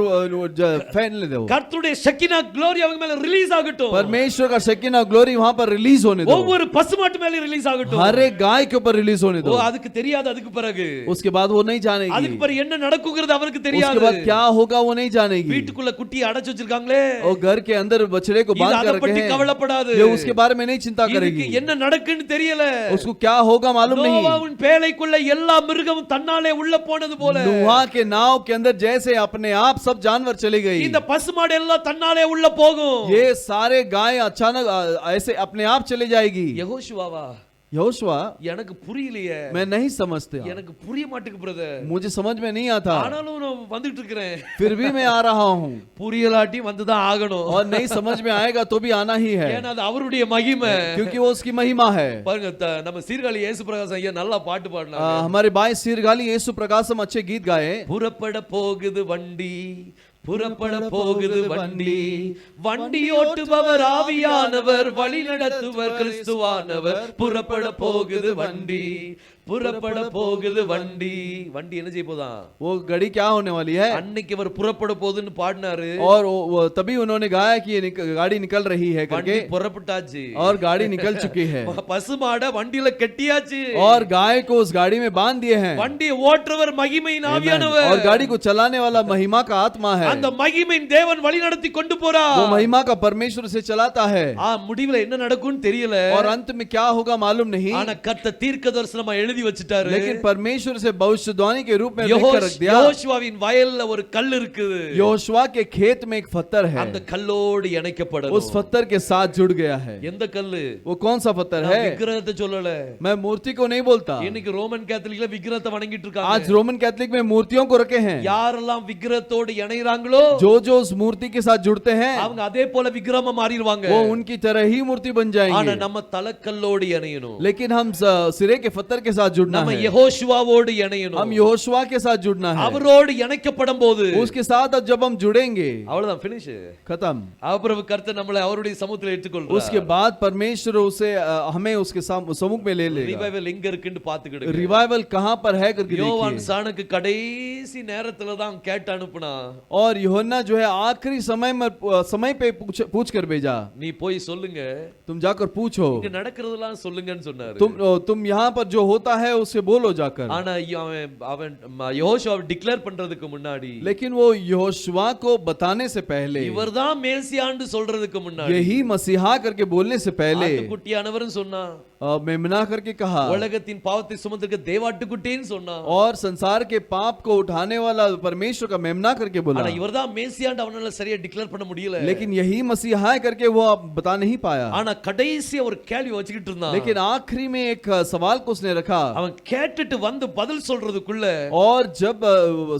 फैलने दो. கர்த்தருடைய ஷக்கினா glory அவங்க மேல ரிலீஸ் ஆகட்டும். परमेश्वर का शकीना ग्लोरी वहां पर रिलीज होने दो. ஒவ்வொரு பசுமாட்டு மேல ரிலீஸ் ஆகட்டும். हर एक गाय के ऊपर रिलीज होने दो. அதுக்கு தெரியாது. அதுக்கு பிறகு उसके बाद वो नहीं जानेगी. அதுக்கு பிறகு என்ன நடக்கும்ங்கிறது அவருக்கு उसके தெரியாது. बाद क्या होगा वो नहीं जानेगी. வீட்டுக்குள்ள குட்டியை அடைச்சு வச்சிருக்காங்களே. और घर के अंदर बछड़े को बांध कर அதை रखे பத்தி हैं. கவலைப்படாது. ये उसके बारे में नहीं चिंता இதுக்கு करेगी. என்ன நடக்குன்னு தெரியல. उसको क्या होगा मालूम नहीं. நோவாவின் பேழைக்குள்ள எல்லா மிருகமும் தன்னாலே உள்ள போனது போல नूहा के नाव के अंदर जैसे अपने आप सब जानवर चली गई. இந்த பசுமாடு எல்லாம் தன்னாலே உள்ள போகும். ये सारे गाय अचानक ऐसे अपने आप चले जाएगी. யெகோஷுவாவா यहोशुआ எனக்கு புரியலையே. मैं नहीं समझते. எனக்கு புரிய மாட்டேங்குது பிரதர். मुझे समझ में नहीं आता. ஆனாலும் நான் வந்துட்டு இருக்கிறேன். फिर भी मैं आ रहा हूँ. புரியலாட்டி வந்து தான் ஆகணும். और नहीं समझ में आएगा तो भी आना ही है. ஏன்னா அது அவருடைய மகிமை. क्योंकि वो उसकी महिमा है. பாருங்க நம்ம சீர்காழி இயேசு பிரகாசம் ஐயா நல்லா பாட்டு பாடினாங்க. हमारे भाई सीरगाली यीशु प्रकाशम अच्छे गीत गाए. புறப்பட போகுது வண்டி புறப்பட போகுது வண்டி வண்டி ஓட்டுபவர் ஆவியானவர் வழி நடத்துவர் கிறிஸ்துவானவர் புறப்பட போகுது வண்டி புறப்பட போகுது வண்டி வண்டி என்ன செய்ய போதா वो गाड़ी क्या होने वाली है. அன்னைக்கு அவர் புறப்பட போகுதுன்னு பாடினாரு. और तभी उन्होंने गाया कि गाड़ी निकल रही है வண்டி करके. புறப்பட்டாச்சு. और गाड़ी निकल चुकी है. பசுமாட வண்டியில கட்டியாச்சு. और गाय को उस गाड़ी में बांध दिए हैं. வண்டி ஓட்டுறவர் மகிமையின் ஆவியானவர். और गाड़ी को चलाने वाला महिमा का आत्मा है. அந்த மகிமையின் தேவன் வழி நடத்தி கொண்டு போறார். वो महिमा का परमेश्वर से चलाता है. முடிவுல என்ன நடக்கும்னு தெரியல. और अंत में क्या होगा मालूम नहीं. ஆனா கர்த்தர் தீர்க்கதரிசனமா எழுதி வச்சிட்டாரு. लेकिन परमेश्वर से भविष्यवाणी के रूप में लिख कर रख दिया. யோசுவாவின் வயல்ல ஒரு கல் இருக்குது. योशुआ के खेत में एक पत्थर है. அந்த கல்லோடு இணைக்கப்படணும். उस पत्थर के साथ जुड़ गया है. எந்த கல்லு? वो कौन सा पत्थर है? விக்கிரகத்தை சொல்லல. मैं मूर्ति को नहीं बोलता. இன்னைக்கு ரோமன் கேத்தலிக்ல விக்கிரகத்தை வணங்கிட்டு இருக்காங்க. आज रोमन कैथोलिक में मूर्तियों को रखे हैं. யாரெல்லாம் விக்கிரகத்தோடு இணையறாங்களோ जो जो उस मूर्ति के साथ जुड़ते हैं அவங்க அதே போல விக்கிரகமா மாறிடுவாங்க. वो उनकी तरह ही मूर्ति बन ஆனா जाएंगे. நம்ம தலக்கல்லோடு இணையணும். लेकिन हम सिरे के पत्थर के साथ जुड़ना நம்ம है, யெகோஷுவாவோடு हम இணையணும். यहोशुआ के साथ जुड़ना है। அவரோடு இணைக்கப்படும் போது उसके साथ जब हम जुड़ेंगे, அவ்வளவுதான் finish. खत्म। அப்புறம் கர்த்தர் நம்மளை அவருடைய சமூகத்தில் எடுத்துக்கொள்றார். उसके बाद परमेश्वर उसे हमें उसके सम्मुख में ले लेगा। ரிவைவல் எங்க இருக்குன்னு பாத்துக்கிடுங்க. रिवाइवल कहाँ पर है करके யோவான் देखिए। சாணுக்கு கடைசி நேரத்துல தான் கேட்டு அனுப்புனா, और यूहन्ना जो है आखिरी समय पे पूछ कर भेजा, நீ போய் சொல்லுங்க, तुम जाकर पूछो, இங்க நடக்கிறதெல்லாம் சொல்லுங்கன்னு சொன்னாரு. तुम यहाँ पर जो होता है उससे बोलो जाकर। ஆனா அவன் யெகோஷுவாவை டிக்ளேர் பண்றதுக்கு முன்னாடி, लेकिन वो यहोशुआ को बताने से पहले, இவர்தான் மேசியான்னு சொல்றதுக்கு முன்னாடி, यही मसीहा करके बोलने से पहले, ஆட்டுக்குட்டியானவர்னு சொன்னா, मेमना करके कहा, உலகத்தின் பாவத்தை சுமந்திருக்க தேவாட்டுக்குட்டின்னு சொன்னா, और संसार के पाप को उठाने वाला परमेश्वर का मेमना करके बोला। ஆனா இவர்தான் மேசியான்னு அவனால சரியா டிக்ளேர் பண்ண முடியல. लेकिन यही मसीहा है करके वो बता नहीं पाया। ஆனா கடைசியா ஒரு கேள்வி வச்சுக்கிட்டு இருந்தான். लेकिन आखिरी में एक सवाल को उसने रखा, அவன் கேட்டுட்டு வந்து பதில் சொல்றதுக்குள்ள, और जब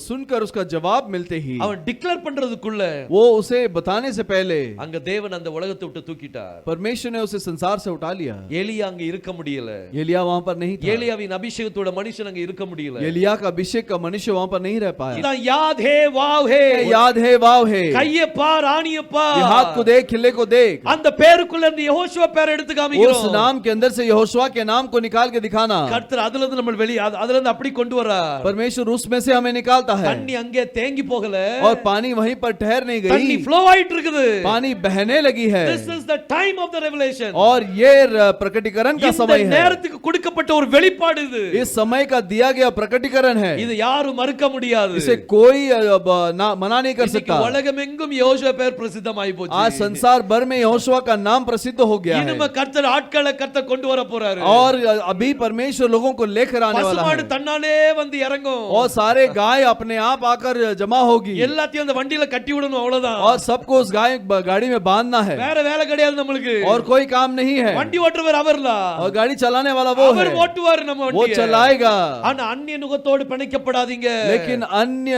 सुनकर उसका जवाब मिलते ही, அவன் டிக்ளேர் பண்றதுக்குள்ள, वो उसे बताने से पहले அங்க தேவன் அந்த உலகத்தை விட்டு தூக்கிட்டார். परमेश्वर ने उसे संसार से उठा लिया। ஏலியா அங்க இருக்க முடியல. एलिया वहां पर नहीं था। ஏலியாவின் அபிஷேகத்தோட மனுஷன் அங்க இருக்க முடியல. एलिया का अभिषेक का मनुष्य वहां पर नहीं रह पाया। இதான் யாத் ஹே வாவ் ஹே, याद है वाव है, கையை பார் ஆணியை பார், ये हाथ को देख खिले को देख। அந்த பேருக்குள்ள இருந்து யெகோஷுவா பேரை எடுத்து उस காமிக்கிறோம். नाम के अंदर से यहोशुआ के नाम को निकाल के दिखाना। கர்த்தர் அதுல இருந்து நம்ம வெளிய அதுல இருந்து அப்படி கொண்டு வரார். परमेश्वर उसमें से हमें निकालता है, தண்ணி அங்கே தேங்கி போகல, और पानी वहीं पर ठहर नहीं தண்ணி गई, ஃப்ளோ ஆயிட்டு இருக்குது. पानी बहने लगी है। This is the time of the revelation. और ये प्रकटीकरण का இந்த समय है। நேரத்துக்கு கொடுக்கப்பட்ட ஒரு வெளிப்பாடு இது. इस समय का दिया गया प्रकटीकरण है, இது யாரும் மறுக்க முடியாது. इसे कोई मना नहीं कर இன்னைக்கு सकता। உலகமெங்கும் யெகோஷுவா பேர் பிரசித்தமாயி போச்சு. आज संसार भर में यहोशुआ का नाम प्रसिद्ध हो गया है, இனிமே கர்த்தர் ஆட்களை கர்த்தர் கொண்டு வர போறாரு. और अभी परमेश्वर लोगों को लेकर आने वाला பசுமாடு है, தன்னாலே வந்து இறங்கும். और सारे गाय अपने आप आकर जमा होगी, எல்லாத்தையும் அந்த வண்டியில கட்டி விடணும், அவ்வளவுதான். और सबको उस गाड़ी में बांधना है, வேற வேலை கிடையாது நம்மளுக்கு. और कोई काम नहीं है। வண்டி ஓட்டுறவர் அவர்ல, और गाड़ी चलाने वाला वो है, அவர் ஓட்டுவார் நம்ம वो வண்டியை. चलाएगा। ஆனா அந்நிய நுகத்தோடு பிணைக்கப்படாதீங்க. लेकिन अन्य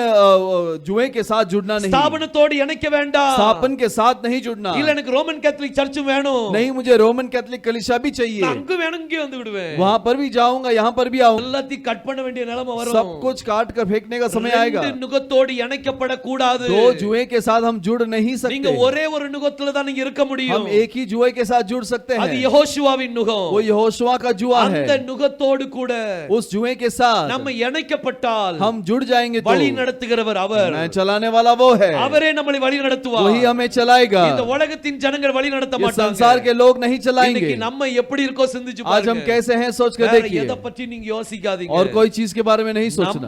जुए के साथ जुड़ना नहीं, ஸ்தாபனத்தோடு இணைக்க வேண்டாம். स्थापन के साथ नहीं जुड़ना। இல்ல எனக்கு ரோமன் கேத்தலிக் சர்ச்சும் வேணும், नहीं, मुझे रोमन कैथोलिक कलीसिया भी चाहिए, நான் அங்க வேணும் இங்க வந்து விடுவேன். वहां पर भी जाऊंगा, यहाँ पर भी आऊंगा। எல்லாத்தையும் கட் பண்ண வேண்டிய நிலைமை வரும். सब कुछ काट कर फेंकने का समय आएगा। ரெண்டு நுகத்தோடு இணைக்கப்படக்கூடாது. दो जुए के साथ हम जुड़ नहीं நீங்க सकते, ஒரே ஒரு நுகத்துல தான் நீங்க இருக்க முடியும். हम एक ही जुए के साथ जुड़ सकते அது हैं। யெகோஷுவாவின் நுகம். वो यहोशुआ का जुआ है, அந்த நுகத்தோடு கூட उस जुए के साथ நம்ம இணைக்கப்பட்டால் हम जुड़ जाएंगे तो வழி நடத்துகிறவர் அவர். मैं चलाने वाला वो है, அவரே நம்மளை வழி நடத்துவார். वही हमें चलाएगा। இந்த உலகத்தின் ஜனங்கள் வழி நடத்த ये மாட்டாங்க. संसार के लोग नहीं चलाएंगे। இன்னைக்கு நம்ம எப்படி இருக்கோ சிந்திச்சு आज हम பாருங்க. कैसे हैं सोच कर வேற देखिए, எதை பற்றி நீங்க யோசிக்காதீங்க. और कोई चीज के बारे में नहीं सोचना।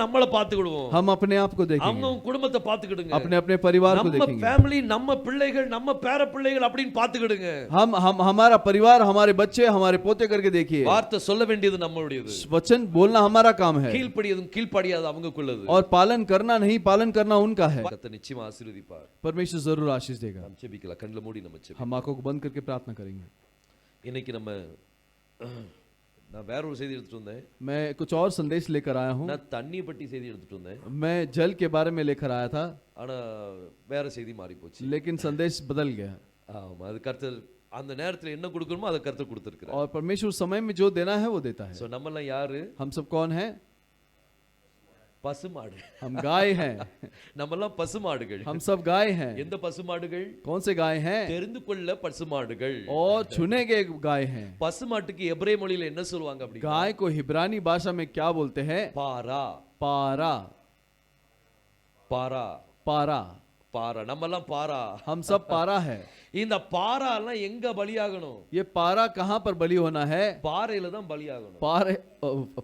நம்மள பாத்துக்கிடுவோம். हम अपने आप को அவங்க देखेंगे, குடும்பத்தை பாத்துக்கிடுங்க. अपने अपने परिवार को நம்ம देखेंगे, ஃபேமிலி, நம்ம பிள்ளைகள், நம்ம பேர பிள்ளைகள் அப்படின்னு பாத்துக்கிடுங்க. हम हमारा परिवार, हमारे बच्चे, हमारे पोते करके देखिए। வார்த்தை சொல்ல வேண்டியது நம்மளுடையது. वचन बोलना हमारा काम है, கீழ்ப்படியதும் கீழ்ப்படியாது அவங்களுக்குள்ளது. और पालन करना नहीं, पालन करना उनका है। கர்த்தர் நிச்சயமா ஆசீர்வதிப்பார். परमेश्वर जरूर आशीष देगा। நாம் ஜெபிக்கலாம். கண்களை மூடி நம்ம ஜெபிக்கலாம். हम आंखों को बंद करके प्रार्थना करेंगे। இன்னைக்கு நம்ம நான் வேற ஒரு செய்தி எடுத்துட்டு வந்தேன். मैं कुछ और संदेश लेकर आया हूँ। நான் தண்ணி பற்றி செய்தி எடுத்துட்டு வந்தேன். मैं जल के बारे में लेकर आया था, ஆனா வேற செய்தி மாறி போச்சு. लेकिन संदेश बदल गया। ஆமா, அது கர்த்தர் அந்த நேரத்துல என்ன கொடுக்கணுமோ அதை கர்த்தர் கொடுத்திருக்கிறார். और परमेश्वर समय में जो देना है वो देता है। சோ நம்ம எல்லாம் யாரு? हम सब कौन हैं? பசுமாடு. हम गाय हैं। நம்ம எல்லாம் பசுமாடுகள். हम सब गाय हैं। எந்த பசுமாடுகள்? कौन से गाय हैं? தெரிந்து கொள்ள பசுமாடுகள். और चुने गए गाय हैं। பசுமாட்டுக்கு எபிரேய மொழியில என்ன சொல்வாங்க அப்படி? गाय को हिब्रानी भाषा में क्या बोलते हैं? பாரா. पारा। பாரா. पारा। பாரா. நம்ம எல்லாம் பாரா. हम सब पारा है। இந்த பாரா எல்லாம் எங்க பலியாகணும்? ये पारा कहाँ पर बलि होना है? பாறையில தான் பலியாகணும். पारे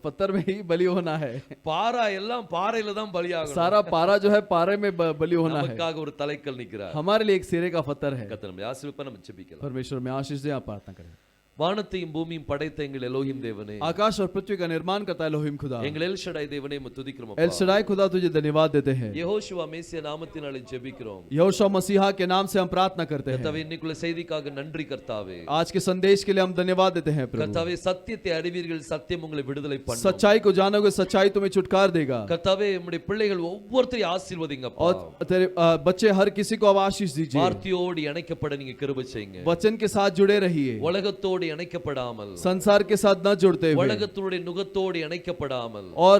पत्थर में ही बलि होना है। பாரா எல்லாம் பாறையில தான் பலியாகணும். सारा पारा जो है पारे में बलि होना है। நமக்காக ஒரு தலைக்கல் நிக்கிறார். हमारे लिए एक सिरे का पत्थर है। கர்த்தர் நம்மை ஆசீர்வதிப்பார். நம்ம ஜெபிக்கலாம். परमेश्वर में आशीष दे, आप प्रार्थना करें। வானத்தையும் பூமியும் படைத்த எங்கள் எலோஹிம் தேவனே, आकाश और पृथ्वी का निर्माण करता है एलोहिम खुदा। எங்கள் எல் ஷடாய் தேவனே உம்மை துதிக்கிறோம் एल அப்பா. शडाई खुदा तुझे धन्यवाद देते हैं। யெகோஷுவா மேசியா நாமத்தினாலே ஜெபிக்கிறோம். यहोशू मसीहा के नाम से हम प्रार्थना करते हैं। கர்த்தாவே, இன்னைக்குள்ள செய்திக்காக நன்றி கர்த்தாவே. आज के संदेश के लिए हम धन्यवाद देते हैं प्रभु। கர்த்தாவே, சத்தியத்தை அறிவீர்கள், சத்தியம் உங்களை விடுதலை பண்ணும். सच्चाई को जानोगे, सच्चाई तुम्हें छुटकार देगा। கர்த்தாவே, உம்முடைய பிள்ளைகள் ஒவ்வொருத்தரையும் ஆசீர்வதிங்க அப்பா. और तेरे बच्चे हर किसी को अब आशीष दीजिए। வார்த்தையோடு இணைக்கப்பட நீங்க கிருபை செய்யுங்க. वचन के साथ जुड़े रहिए। உலகத்தோடு இணைக்கப்படாமல், संसार के साथ न जुड़ते हुए உலகத்தினுடைய நுகத்தோடு இணைக்கப்படாமல், और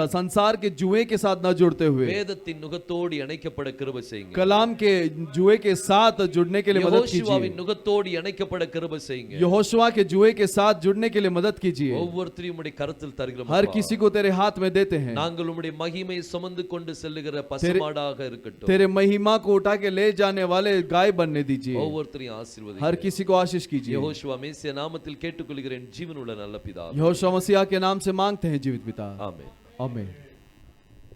संसार के जुए के साथ न जुड़ते हुए வேதத்தின் நுகத்தோடு இணைக்கப்பட கிருபை செய்யுங்க. कलाम के जुए के साथ जुड़ने के लिए मदद कीजिए। யெகோஷுவாவின் நுகத்தோடு இணைக்கப்பட கிருபை செய்யுங்க. यहोशुआ के जुए के साथ जुड़ने के लिए मदद कीजिए। ஒவ்வொருத்தரையும் உம்முடைய கரத்தில் தருகிறோம். हर किसी को तेरे हाथ में देते हैं। நாங்கள் உம்முடைய மகிமையை சுமந்து கொண்டு செல்லுகிற பசுமாடாக இருக்கட்டும். तेरे महिमा को उठा के ले जाने वाले गाय बनने दीजिए। ஒவ்வொருத்தரையும் ஆசீர்வதிங்க. हर किसी को आशीष कीजिए। யெகோஷுவா மேசியா நாமத்தில் கேட்டுக்கொள்கிறேன் ஜீவனுள்ள நல்ல பிதாவே. यहोशुआ मसीह के नाम से मांगते हैं जीवित पिता, ஆமென். आमीन।